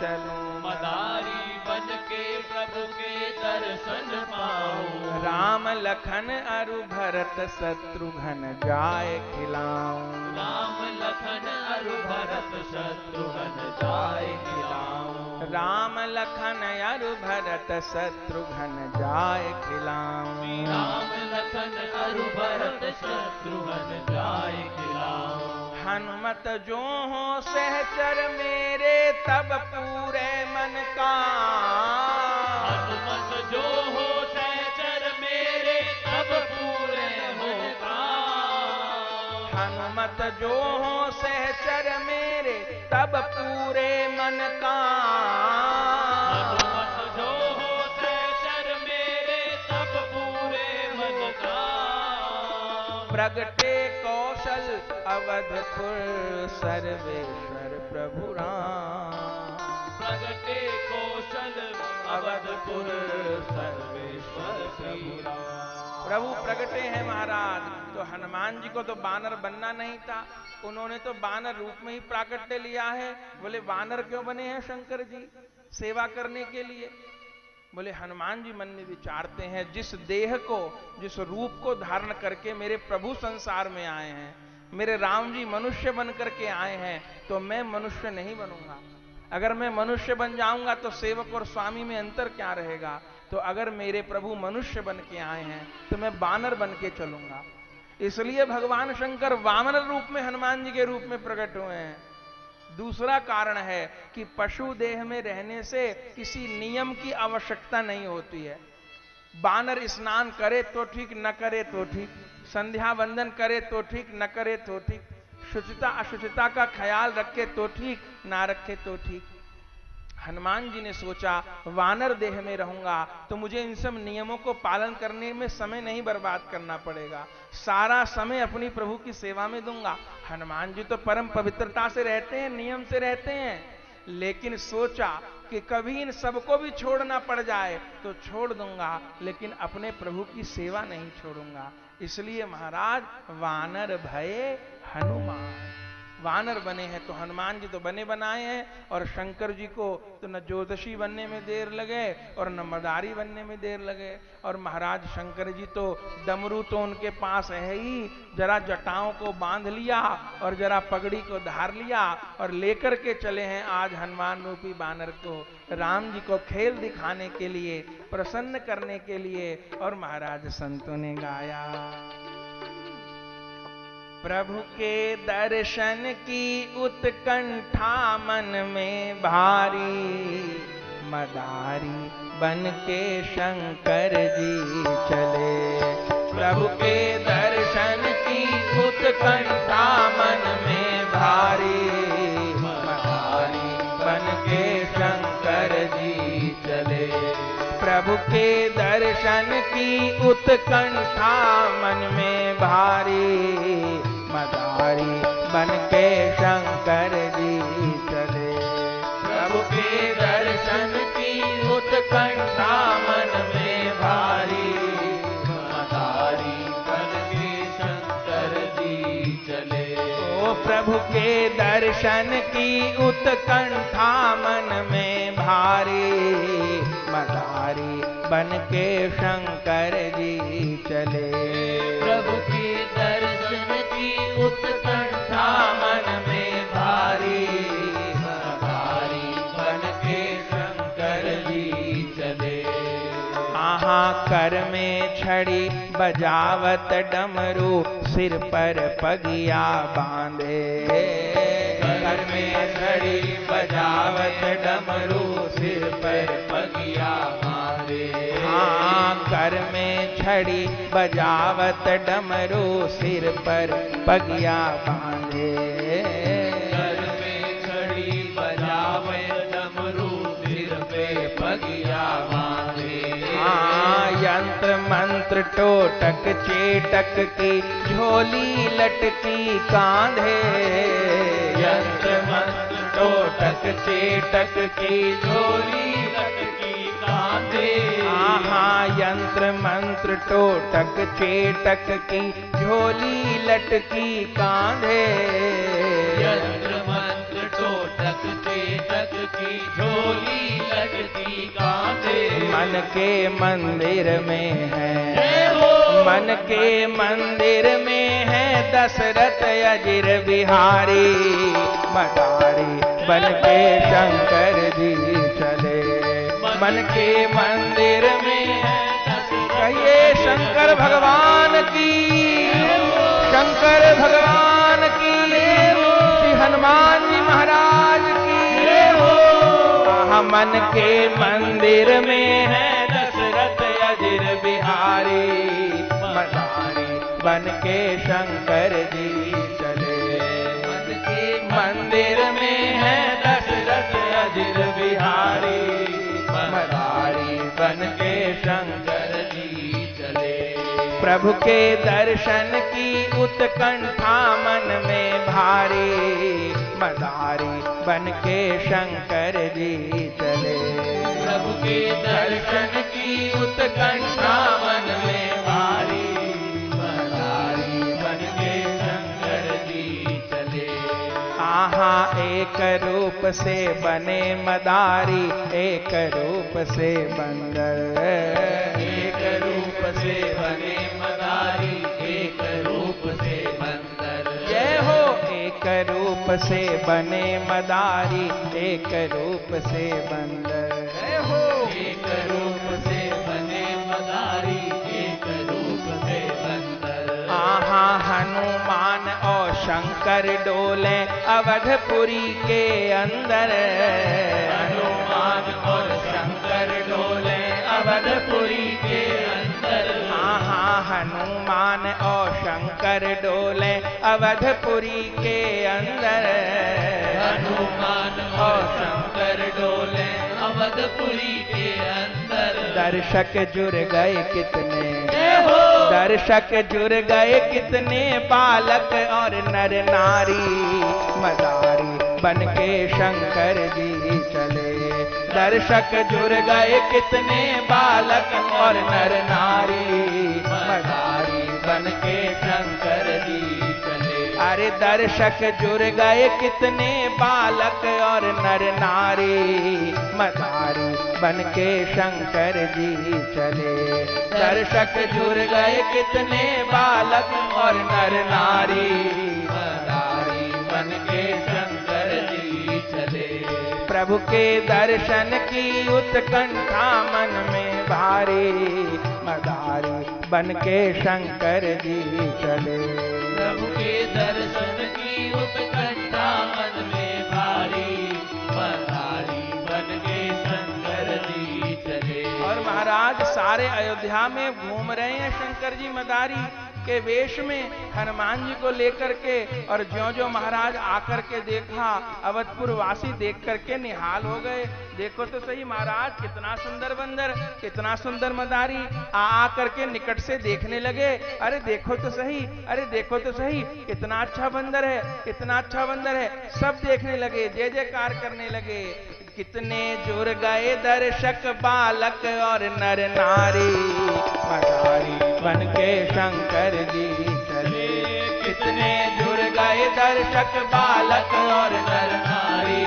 चलूं मदारी बन के प्रभु के दर्शन पाऊं। राम लखन अरु भरत शत्रुघ्न जाय खिलाऊं। राम लखन अरु भरत शत्रुघ्न जाय खिलाऊं। राम लखन अरु भरत शत्रुघ्न जाय खिलाऊं। राम लखन अरु भरत शत्रुघ्न जाय खिलाऊं। हनुमत जो हो सहचर मेरे तब पूरे मन का। हनुमत जो हो सहचर मेरे तब पूरे मन का। हनुमत जो हो सहचर मेरे तब पूरे मन का। हनुमत जो हो सहचर मेरे तब पूरे मन का। प्रगटे कौशल अवधपुर सर्वेश्वर प्रभु राम। प्रगटे कौशल अवधपुर सर्वेश्वर प्रभु राम। प्रभु प्रगटे हैं महाराज। तो हनुमान जी को तो बानर बनना नहीं था, उन्होंने तो बानर रूप में ही प्राकट्य लिया है। बोले बानर क्यों बने हैं शंकर जी? सेवा करने के लिए। बोले हनुमान जी मन में विचारते हैं, जिस देह को, जिस रूप को धारण करके मेरे प्रभु संसार में आए हैं, मेरे राम जी मनुष्य बन करके आए हैं, तो मैं मनुष्य नहीं बनूंगा। अगर मैं मनुष्य बन जाऊंगा तो सेवक और स्वामी में अंतर क्या रहेगा? तो अगर मेरे प्रभु मनुष्य बन के आए हैं तो मैं बानर बन के चलूंगा। इसलिए भगवान शंकर वामन रूप में हनुमान जी के रूप में प्रकट हुए हैं। दूसरा कारण है कि पशु देह में रहने से किसी नियम की आवश्यकता नहीं होती है। बानर स्नान करे तो ठीक, न करे तो ठीक, संध्या वंदन करे तो ठीक, न करे तो ठीक, शुचिता अशुचिता का ख्याल रखे तो ठीक, ना रखे तो ठीक। हनुमान जी ने सोचा वानर देह में रहूंगा तो मुझे इन सब नियमों को पालन करने में समय नहीं बर्बाद करना पड़ेगा, सारा समय अपनी प्रभु की सेवा में दूंगा। हनुमान जी तो परम पवित्रता से रहते हैं, नियम से रहते हैं, लेकिन सोचा कि कभी इन सबको भी छोड़ना पड़ जाए तो छोड़ दूंगा, लेकिन अपने प्रभु की सेवा नहीं छोड़ूंगा। इसलिए महाराज वानर भये हनुमान, वानर बने हैं। तो हनुमान जी तो बने बनाए हैं, और शंकर जी को तो न ज्योतिषी बनने में देर लगे और न मदारी बनने में देर लगे। और महाराज शंकर जी तो डमरू तो उनके पास है ही, जरा जटाओं को बांध लिया और जरा पगड़ी को धार लिया और लेकर के चले हैं आज हनुमान रूपी बानर को, राम जी को खेल दिखाने के लिए, प्रसन्न करने के लिए। और महाराज संतों ने गाया, प्रभु के दर्शन की उत्कंठा मन में भारी, मदारी बन के शंकर जी चले। प्रभु के दर्शन की उत्कंठा मन में भारी, मदारी बन के शंकर जी चले। प्रभु के दर्शन की उत्कंठा मन में भारी, मदारी बन के शंकर जी चले। प्रभु के दर्शन की उत्कंठा मन में भारी, मदारी बन के शंकर जी चले। ओ प्रभु के दर्शन की उत्कंठा मन में भारी, मदारी बन के शंकर जी चले। प्रभु के दर्शन की उत्कंठा मन में भारी, मदारी बन के शंकर जी चले। आहा कर में छड़ी बजावत डमरू, सिर पर पगिया बांधे। कर में छड़ी बजावत डमरू सिर पर पगिया बांधे। हाँ कर में छड़ी बजावत डमरू सिर पर पगिया बांधे। घर में छड़ी बजावे डमरू सिर पे पगिया बांधे। हाँ यंत्र मंत्र टोटक चेटक की झोली लटकी कांधे। यंत्र मंत्र टोटक चेटक की झोली लटकी कांधे। हाँ यंत्र मंत्र टोटक चेटक की झोली लटकी कांधे। यंत्र मंत्र टोटक चेटक की झोली लटकी कांधे। मन के मंदिर में है, जय हो। मन के मंदिर में है दशरथ अजिर बिहारी। मदारी बन के शंकर जी चले। मन के मंदिर में है कहिए शंकर भगवान की, शंकर भगवान की, श्री हनुमान जी महाराज की। मन के मंदिर में है दशरथ अजिर बिहारी। मदारी बन के शंकर जी चले। मन के मंदिर में है दशरथ अजिर बिहारी। मदारी बन के शंकर जी चले। प्रभु के दर्शन की उत्कंठा मन में भारी। मदारी बन के शंकर जी चले। प्रभु के दर्शन की उत्कंठा मन में भारी। मदारी बन के शंकर जी चले। आहा एक रूप से बने मदारी, एक रूप से बंदर। एक रूप से बने मदारी, एक रूप से बंदर। जय हो। एक रूप से बने मदारी, एक रूप से बंदर। जय हो। एक रूप से बने मदारी, एक रूप से बंदर। आहा हनुमान और शंकर डोले अवधपुरी के अंदर। हनुमान और शंकर डोले अवधपुरी के अंदर। आहा हनुमान और शंकर डोले अवधपुरी के अंदर। हनुमान और शंकर डोले अवधपुरी के अंदर। दर्शक जुड़ गए कितने, जय हो। दर्शक जुड़ गए कितने बालक और नर नारी। मदारी बन के शंकर जी चले। दर्शक जुड़ गए कितने बालक और नर नारी। मदारी बन के शंकर जी चले। अरे दर्शक जुड़ गए कितने बालक और नर नारी। मदारी बन के शंकर जी चले। दर्शक जुड़ गए कितने बालक और नर नारी। मदारी बन के शंकर जी चले। प्रभु के दर्शन की उत्कंठा मन में भारी। मदारी बन के शंकर जी चले। प्रभु के दर्शन की उत्कंठा मन में भारी। मदारी बन के शंकर जी चले। और महाराज सारे अयोध्या में घूम रहे हैं शंकर जी मदारी के वेश में हनुमान जी को लेकर के। और ज्यों-ज्यों महाराज आकर के देखा, अवधपुर वासी देख करके निहाल हो गए। देखो तो सही महाराज कितना सुंदर बंदर, कितना सुंदर मदारी। आ करके निकट से देखने लगे। अरे देखो तो सही, अरे देखो तो सही, कितना अच्छा बंदर है, कितना अच्छा बंदर है। सब देखने लगे, जय जयकार करने लगे। कितने जुड़ गए दर्शक बालक और नर नारी। मदारी बन के शंकर जी चले। कितने जुड़ गए दर्शक बालक और नर नारी।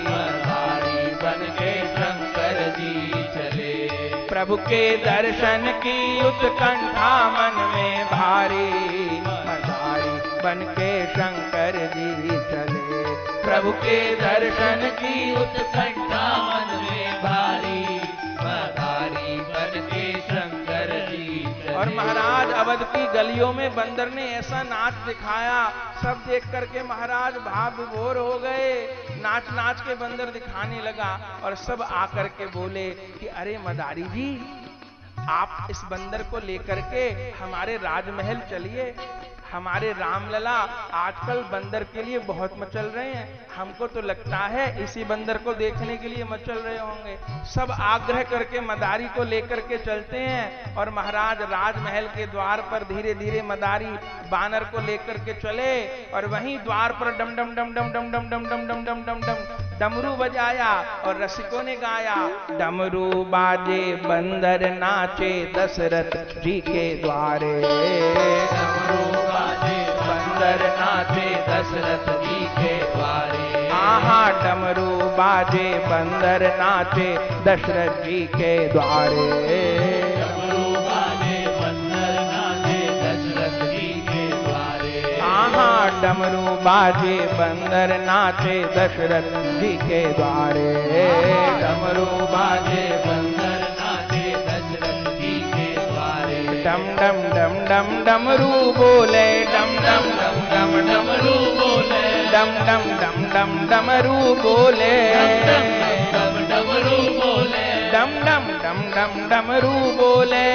मदारी बन के शंकर जी चले। प्रभु के दर्शन की उत्कंठा मन में भारी। मदारी बन के शंकर जी चले। प्रभु के दर्शन की उत्कंठा मन में भारी। मदारी बन के शंकर जी चले। और महाराज अवध की गलियों में बंदर ने ऐसा नाच दिखाया, सब देख करके महाराज भाव विभोर हो गए। नाच नाच के बंदर दिखाने लगा और सब आकर के बोले कि अरे मदारी जी, आप इस बंदर को लेकर के हमारे राजमहल चलिए। हमारे रामलला आजकल बंदर के लिए बहुत मचल रहे हैं, हमको तो लगता है इसी बंदर को देखने के लिए मचल रहे होंगे। सब आग्रह करके मदारी को लेकर के चलते हैं और महाराज राजमहल के द्वार पर धीरे धीरे मदारी बानर को लेकर के चले और वहीं द्वार पर डम डम डम डम डम डम डम डम डम डम डम डम डमरू बजाया और रसिकों ने गाया, डमरू बाजे बंदर नाचे दशरथ जी के द्वारे। डमरू बाजे बंदर नाचे दशरथ जी के द्वारे। आहा, डमरू बाजे बंदर नाचे दशरथ जी के द्वारे। डमरू बाजे बंदर नाचे दशरथ जी के द्वारे। आहा, डमरू बाजे बंदर नाचे दशरथ जी के द्वारे। डमरू बाजे बंदर नाचे दशरथ जी के द्वारे। डम डम डम डम डमरू बोले, डम डम डम डम डमरू बोले, डम डम डम डम डमरू बोले, डम डम डमरू बोले, डम डम डम डम डमरू बोले।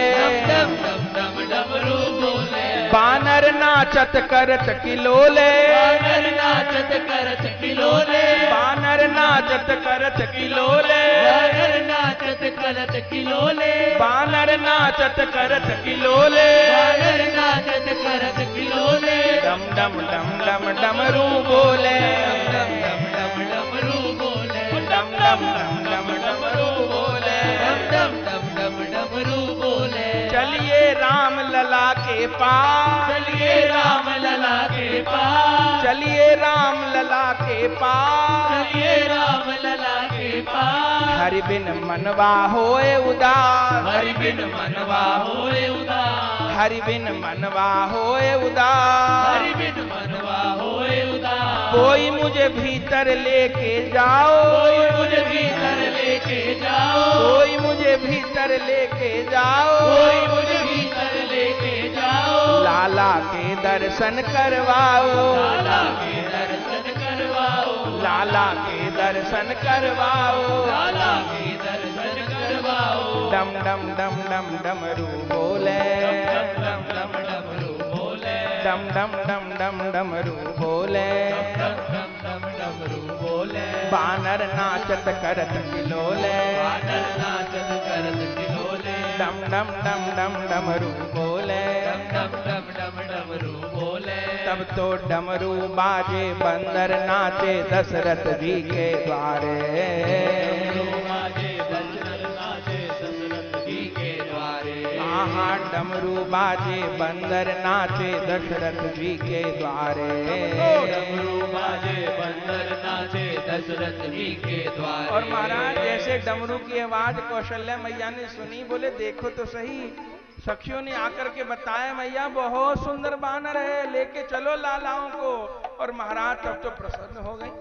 डम डम डमरू बोले। बानर नाचत करत किलोले, बानर नाचत करत किलोले, बानर नाचत करत किलोले, बानर नाचत करत किलोले, बानर नाचत करत किलोले। बानर नाचत करत किलोले। डम डम डम डम डमरू बोले, डम डम डमरू बोले, डम डम डम डम डमरू बोले। डम डम डमरू बोले। चलिए राम लला के पास, चलिए राम लला के पास, चलिए राम लला के पास। चलिए राम लला के पास। हरि बिन मनवा होए उदास, हरि बिन मनवा होए उदास, हरि बिन मनवा होए उदास। हरि बिन मनवा होए उदास। कोई मुझे भीतर लेके जाओ, कोई मुझे भीतर लेके जाओ, कोई मुझे भीतर लेके जाओ। कोई मुझे भीतर लेके जाओ। लाला के दर्शन करवाओ, लाला के दर्शन करवाओ, लाला के दर्शन करवाओ। लाला के दर्शन करवाओ। डम डम डम डम डमरू बोले, डम डम डमरू बोले, डम डम डम डम डमरू बोले। डम डमरू बोले। बानर नाचत करत किलोले, बानर नाचत करत किलोले। डम डम डम डम डमरू बोले। डम डमरू बोले। तब तो डमरू बाजे बंदर नाचे दशरथ जी के द्वारे। डमरू बाजे बंदर नाचे दशरथ जी के द्वारे। आहा, डमरू बाजे बंदर नाचे दशरथ जी के द्वारे। डमरू बाजे बंदर नाचे दशरथ जी के द्वारे। और महाराज जैसे डमरू की आवाज कौशल्या मैया ने सुनी, बोले देखो तो सही, सखियों ने आकर के बताया मैया बहुत सुंदर बानर है, लेके चलो लालाओं को। और महाराज तब तो प्रसन्न हो गई,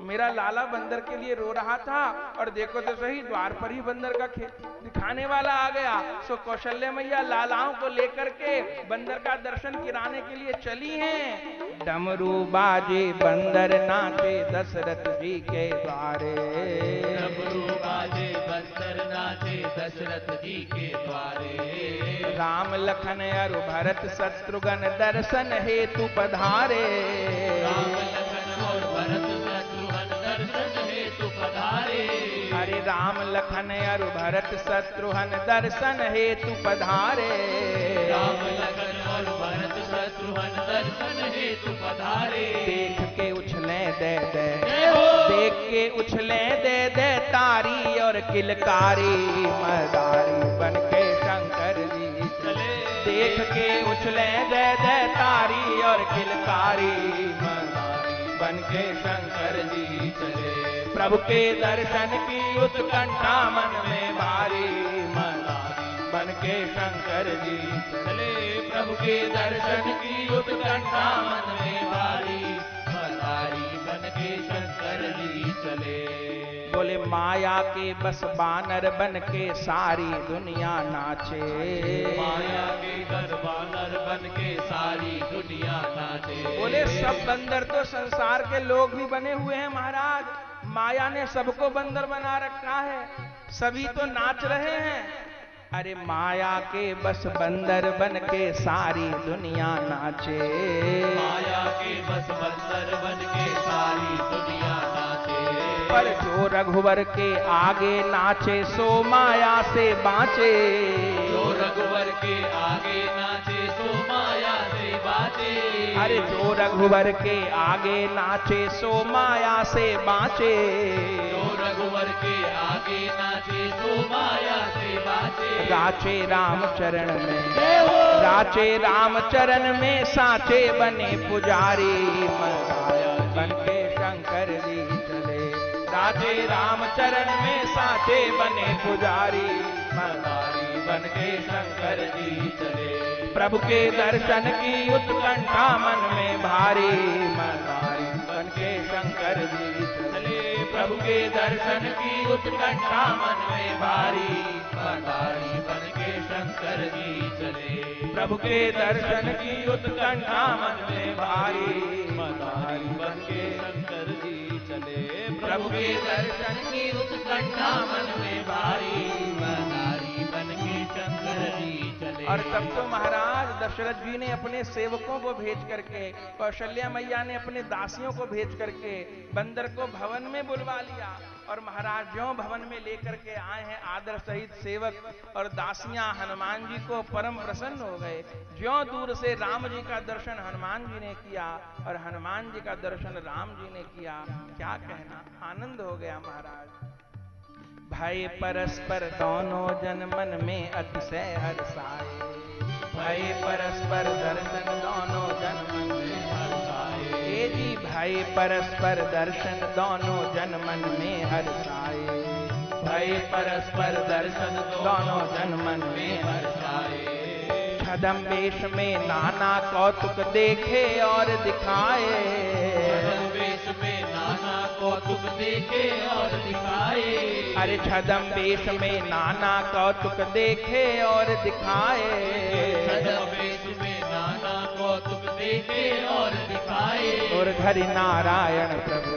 मेरा लाला बंदर के लिए रो रहा था और देखो तो सही द्वार पर ही बंदर का खेत दिखाने वाला आ गया। सो कौशल्या मैया लालाओं को लेकर के बंदर का दर्शन कराने के लिए चली हैं। डमरू बाजे बंदर नाचे दशरथ जी के द्वारे। डमरू बाजे बंदर नाचे दशरथ जी के द्वारे। राम लखन अरु भरत शत्रुघ्न दर्शन हेतु पधारे। राम लखन और भरत शत्रुघ्न दर्शन हेतु पधारे। हरे राम लखन अरु भरत शत्रुघ्न दर्शन हेतु पधारे। राम लखन और भरत शत्रुघ्न दर्शन हेतु पधारे। देख के उछले दे दे, जय हो। देख के उछले दे दे तारी और किलकारी मदारी बन के शंकर जी चले। देख के उछले दे दे तारी और किलकारी मदारी बन के शंकर जी चले। प्रभु के दर्शन की उत्कंठा मन में भारी, मदारी बन के शंकर जी चले। प्रभु के दर्शन की उत्कंठा मन में भारी, मदारी बन के शंकर जी चले। बोले माया के बस बानर बन के सारी दुनिया नाचे। माया के बस बानर बन के सारी दुनिया नाचे। बोले सब बंदर तो संसार के लोग भी बने हुए हैं महाराज, माया ने सबको बंदर बना रखा है, सभी तो नाच रहे हैं। अरे माया के बस बंदर बन के सारी दुनिया नाचे। माया के बस बंदर बन के सारी दुनिया नाचे। पर जो रघुवर के आगे नाचे सो माया से बाँचे। जो रघुवर के आगे नाचे सो माया से बाँचे। अरे जो रघुवर के आगे नाचे सो माया से बाँचे। जो रघुवर के आगे नाचे सो माया से बाँचे। राचे राम चरण में, राचे राम चरण में साचे बने पुजारी। माया बन के शंकर जी चले, राचे राम चरण में साचे बने पुजारी। मदारी बन के शंकर जी चले। प्रभु के दर्शन की उत्कंठा मन में भारी। मदारी बन के शंकर जी चले, प्रभु के दर्शन की उत्कंठा मन में भारी। मदारी बन के शंकर जी चले। प्रभु के दर्शन की उत्कंठा मन में भारी। मदारी बन के शंकर जी चले। प्रभु के दर्शन की उत्कंठा मन में भारी। मदारी बन के शंकर जी चले। और तब तो महाराज दशरथ जी ने अपने सेवकों को भेज करके, कौशल्या मैया ने अपने दासियों को भेज करके बंदर को भवन में बुलवा लिया। और महाराज ज्यों भवन में लेकर के आए हैं आदर सहित सेवक और दासियां हनुमान जी को परम प्रसन्न हो गए। ज्यों दूर से राम जी का दर्शन हनुमान जी ने किया और हनुमान जी का दर्शन राम जी ने किया, क्या कहना, आनंद हो गया महाराज। भय परस्पर दोनों जन मन में अतिशय हर्षाए। भय परस्पर दर्शन दोनों जन मन में हर्षाए। हे जी भय परस्पर दर्शन दोनों जन मन में हर्षाए। भय परस्पर दर्शन दोनों जन मन में हर्षाए। छदम वेश में नाना कौतुक देखे और दिखाए। छदम वेश में नाना कौतुक देखे और दिखाए। अरे छदम वेश में नाना कौतुक देखे और दिखाए। छदम वेश में नाना कौतुक देखे और दिखाए। और धरि नारायण प्रभु,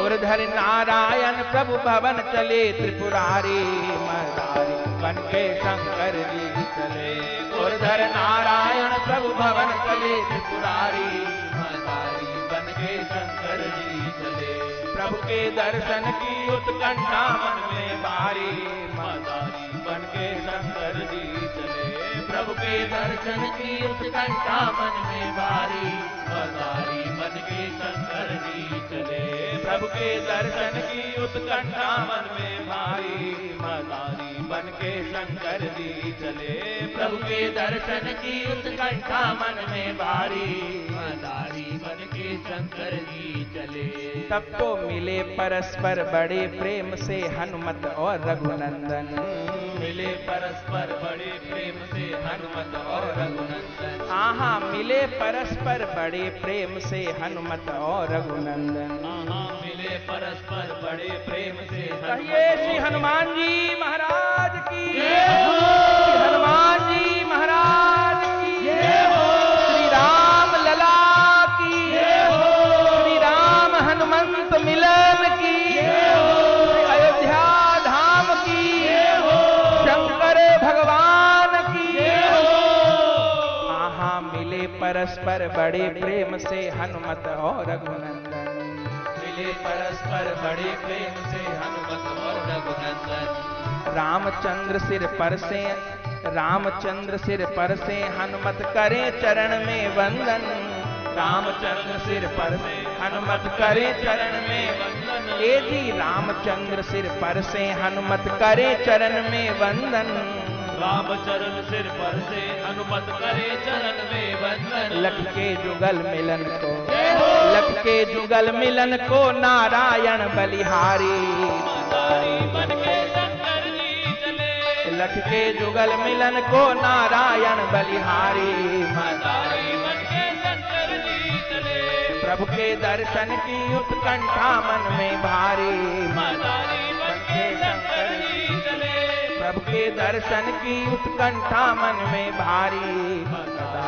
और धरि नारायण प्रभु भवन चले त्रिपुरारी। मदारी बन के शंकर जी चले। और धरि नारायण प्रभु भवन चले त्रिपुरारी। मदारी बन के शंकर जी चले। प्रभु के दर्शन की उत्कंठा मन में भारी। मदारी बन के शंकर जी चले। प्रभु के दर्शन की उत्कंठा मन में भारी। मदारी बन के शंकर जी चले। प्रभु के दर्शन की उत्कंठा मन में भारी। मदारी बन के शंकर जी चले। प्रभु के दर्शन की उत्कंठा मन में भारी। मदारी बन के शंकर जी चले। तब तो मिले परस्पर बड़े प्रेम से हनुमत और रघुनंदन। मिले परस्पर बड़े प्रेम से हनुमत और रघुनंदन। आहा मिले परस्पर बड़े प्रेम से हनुमत और रघुनंदन। मिले परस्पर बड़े प्रेम से। कहिए श्री हनुमान जी महाराज की, श्री हनुमान जी महाराज की, श्री राम लला की, श्री राम हनुमंत मिलन की, श्री अयोध्या धाम की, शंकर भगवान की। आहा मिले परस्पर बड़े प्रेम से हनुमत और रघुनंदन। मिले परस्पर बड़े प्रेम से हनुमत और रघुनंदन। रामचंद्र सिर पर से, रामचंद्र सिर पर से हनुमत करे चरण में वंदन। रामचंद्र सिर पर से हनुमत करे चरण में वंदन। ए जी रामचंद्र सिर पर से हनुमत करे चरण में वंदन। रामचरण सिर पर से हनुमत करे चरण में वंदन। लख के जुगल मिलन को, लख के जुगल मिलन को नारायण बलिहारी। मदारी बन के शंकर जी चले। लख के जुगल मिलन को नारायण बलिहारी। मदारी बन के शंकर जी चले। प्रभु के दर्शन की उत्कंठा मन में भारी। मदारी बन के शंकर जी चले। प्रभु के दर्शन की उत्कंठा मन में भारी।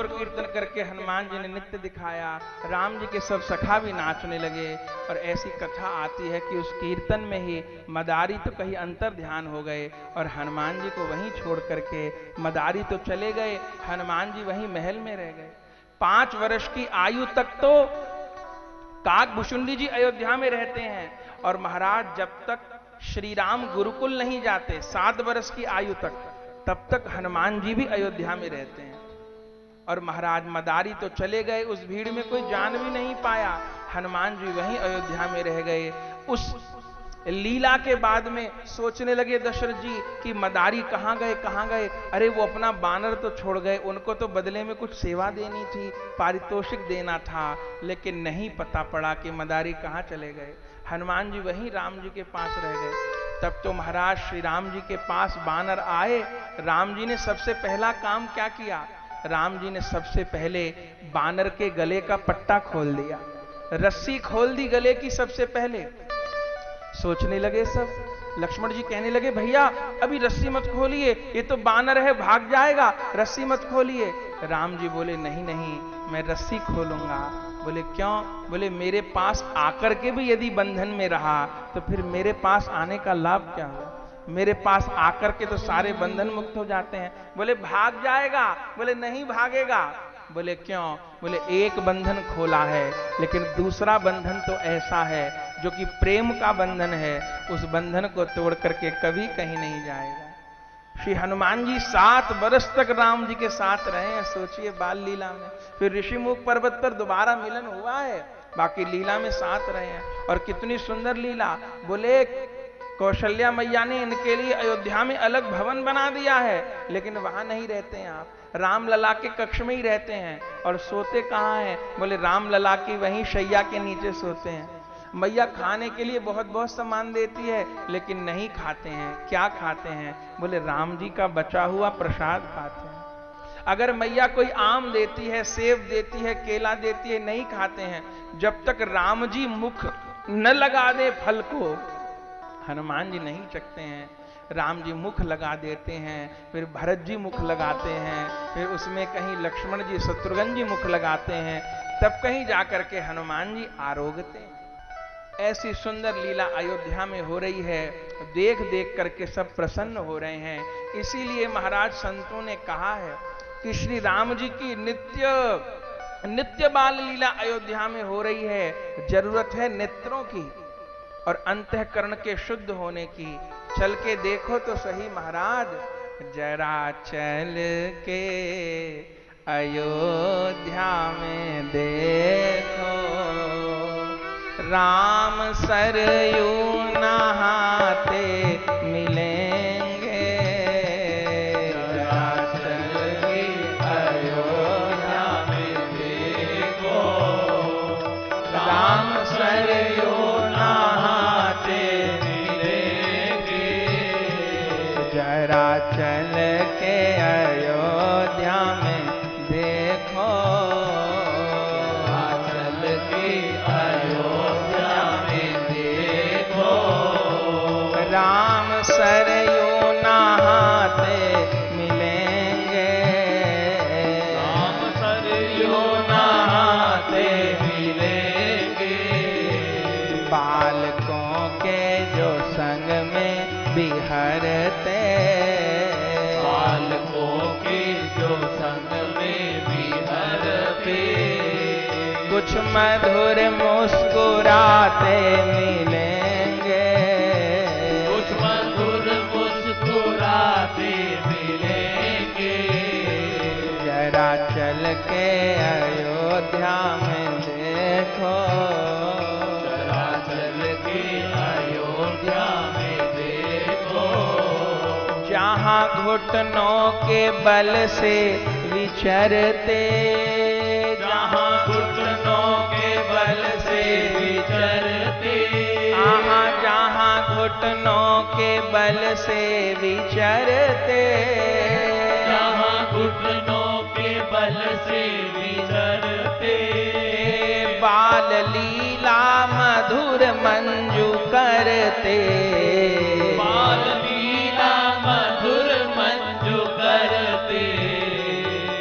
गौर कीर्तन करके हनुमान जी ने नृत्य दिखाया। राम जी के सब सखा भी नाचने लगे। और ऐसी कथा आती है कि उस कीर्तन में ही मदारी तो कहीं अंतर ध्यान हो गए और हनुमान जी को वहीं छोड़ करके मदारी तो चले गए, हनुमान जी वहीं महल में रह गए। 5 वर्ष की आयु तक तो काकभूषुंडी जी अयोध्या में रहते हैं। और महाराज जब तक श्री राम गुरुकुल नहीं जाते 7 वर्ष की आयु तक, तब तक हनुमान जी भी अयोध्या में रहते हैं। और महाराज मदारी तो चले गए, उस भीड़ में कोई जान भी नहीं पाया, हनुमान जी वहीं अयोध्या में रह गए। उस लीला के बाद में सोचने लगे दशरथ जी कि मदारी कहां गए कहां गए। अरे वो अपना बानर तो छोड़ गए, उनको तो बदले में कुछ सेवा देनी थी, पारितोषिक देना था, लेकिन नहीं पता पड़ा कि मदारी कहां चले गए। हनुमान जी वहीं राम जी के पास रह गए। तब तो महाराज श्री राम जी के पास बानर आए। राम जी ने सबसे पहला काम क्या किया? राम जी ने सबसे पहले बानर के गले का पट्टा खोल दिया, रस्सी खोल दी गले की सबसे पहले। सोचने लगे सब, लक्ष्मण जी कहने लगे भैया अभी रस्सी मत खोलिए, ये तो बानर है भाग जाएगा, रस्सी मत खोलिए। राम जी बोले नहीं नहीं मैं रस्सी खोलूंगा। बोले क्यों? बोले मेरे पास आकर के भी यदि बंधन में रहा तो फिर मेरे पास आने का लाभ क्या हुआ? मेरे पास आकर के तो सारे बंधन मुक्त हो जाते हैं। बोले भाग जाएगा। बोले नहीं भागेगा। बोले क्यों? बोले एक बंधन खोला है, लेकिन दूसरा बंधन तो ऐसा है जो कि प्रेम का बंधन है, उस बंधन को तोड़ करके कभी कहीं नहीं जाएगा। श्री हनुमान जी 7 वर्ष तक राम जी के साथ रहे हैं। सोचिए बाल लीला में, फिर ऋषिमुख पर्वत पर दोबारा मिलन हुआ है, बाकी लीला में साथ रहे हैं। और कितनी सुंदर लीला। बोले कौशल्या मैया ने इनके लिए अयोध्या में अलग भवन बना दिया है, लेकिन वहां नहीं रहते हैं आप, राम लला के कक्ष में ही रहते हैं। और सोते कहाँ हैं? बोले राम लला की वहीं शैया के नीचे सोते हैं। मैया खाने के लिए बहुत बहुत सामान देती है, लेकिन नहीं खाते हैं। क्या खाते हैं? बोले राम जी का बचा हुआ प्रसाद खाते हैं। अगर मैया कोई आम देती है, सेब देती है, केला देती है, नहीं खाते हैं। जब तक राम जी मुख न लगा दे फल को, हनुमान जी नहीं चखते हैं। राम जी मुख लगा देते हैं, फिर भरत जी मुख लगाते हैं, फिर उसमें कहीं लक्ष्मण जी शत्रुघ्न जी मुख लगाते हैं, तब कहीं जाकर के हनुमान जी आरोगते हैं। ऐसी सुंदर लीला अयोध्या में हो रही है, देख देख करके सब प्रसन्न हो रहे हैं। इसीलिए महाराज संतों ने कहा है कि श्री राम जी की नित्य बाल लीला अयोध्या में हो रही है। जरूरत है नेत्रों की और अंतःकरण के शुद्ध होने की। चल के देखो तो सही महाराज, जरा चल के अयोध्या में देखो, राम सरयू नहाते मिलेंगे। जरा चल के अयोध्या में देखो, राम सरयू नहाते मिलेंगे। जरा चल के अयोध्या में देखो, राम सरयू नहाते मिलेंगे। राम सरयू नहाते मिलेंगे। बालकों के जो संग में बिहरते, बालकों के जो संग में बिहरते, कुछ मधुर मुस्कुराते मिलेंगे। मिलेंगे। जरा चल के अयोध्या में देखो, जरा चल के अयोध्या में देखो, जहाँ घुटनों के बल से विचरते, जहाँ घुटनों के बल से विचरते, जहाँ घुटनों के बल से विचरते, जहाँ घुटनों के बल से विचरते, बाल लीला मधुर मंजू करते, बाल लीला मधुर मंजू करते,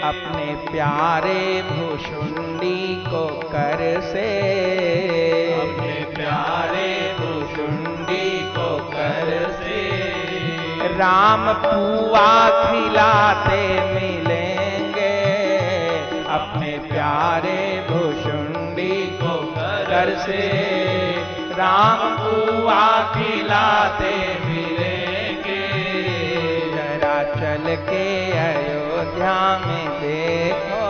अपने प्यारे भुशुंडी को कर से, अपने प्यारे भुशुंडी को कर से, राम पुआ खिलाते मिलेंगे, अपने प्यारे भुशुंडी को कर से, राम पुआ खिलाते मिलेंगे। जरा चल के अयोध्या में देखो,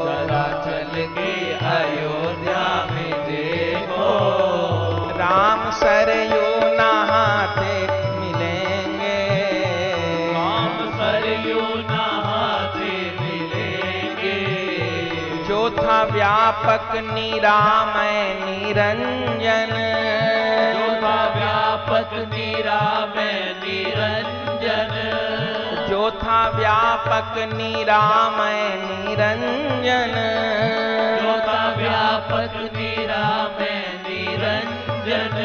जरा चल के अयोध्या में देखो, राम सरयू नहाते मिलेंगे, राम सरयू नहाते मिलेंगे। जो था व्यापक निरामय निरंजन, जो था व्यापक निरामय निरंजन, जो था व्यापक निरामय निरंजन, जो था व्यापक निरामय निरंजन,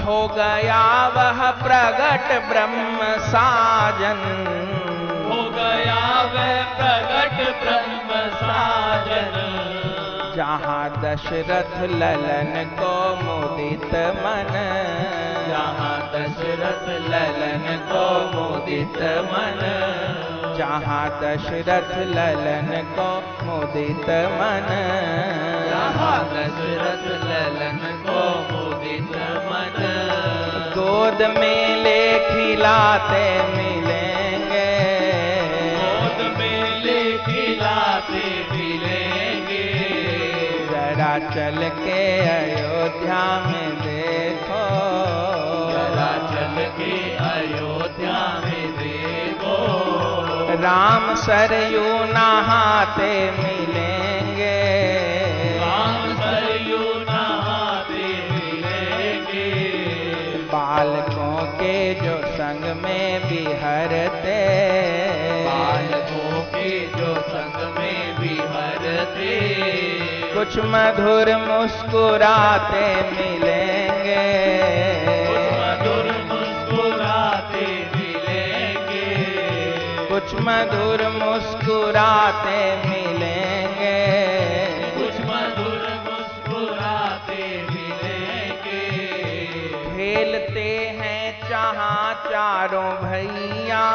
हो गया वह प्रगट ब्रह्म साजन, हो गया वह प्रगट ब्रह्म साजन। जहाँ दशरथ ललन को मुदित मन, जहाँ दशरथ ललन को मुदित मन, जहाँ दशरथ ललन को मुदित मन, जहाँ दशरथ ललन को मुदित मन, गोद में ले खिलाते मिलेंगे, गोद में ले खिलाते मिलेंगे। जरा चल के अयोध्या में देखो, जरा चल के अयोध्या में देखो, राम सरयू नहाते मिलेंगे, राम सरयू नहाते मिलेंगे। बालकों के जो संग में विहरते, बालकों के जो संग में विहरते, कुछ मधुर मुस्कुराते मिलेंगे, कुछ मधुर मुस्कुराते मिलेंगे, कुछ मधुर मुस्कुराते मिलेंगे, कुछ मधुर मुस्कुराते मिलेंगे। खेलते हैं जहाँ चारों भैया,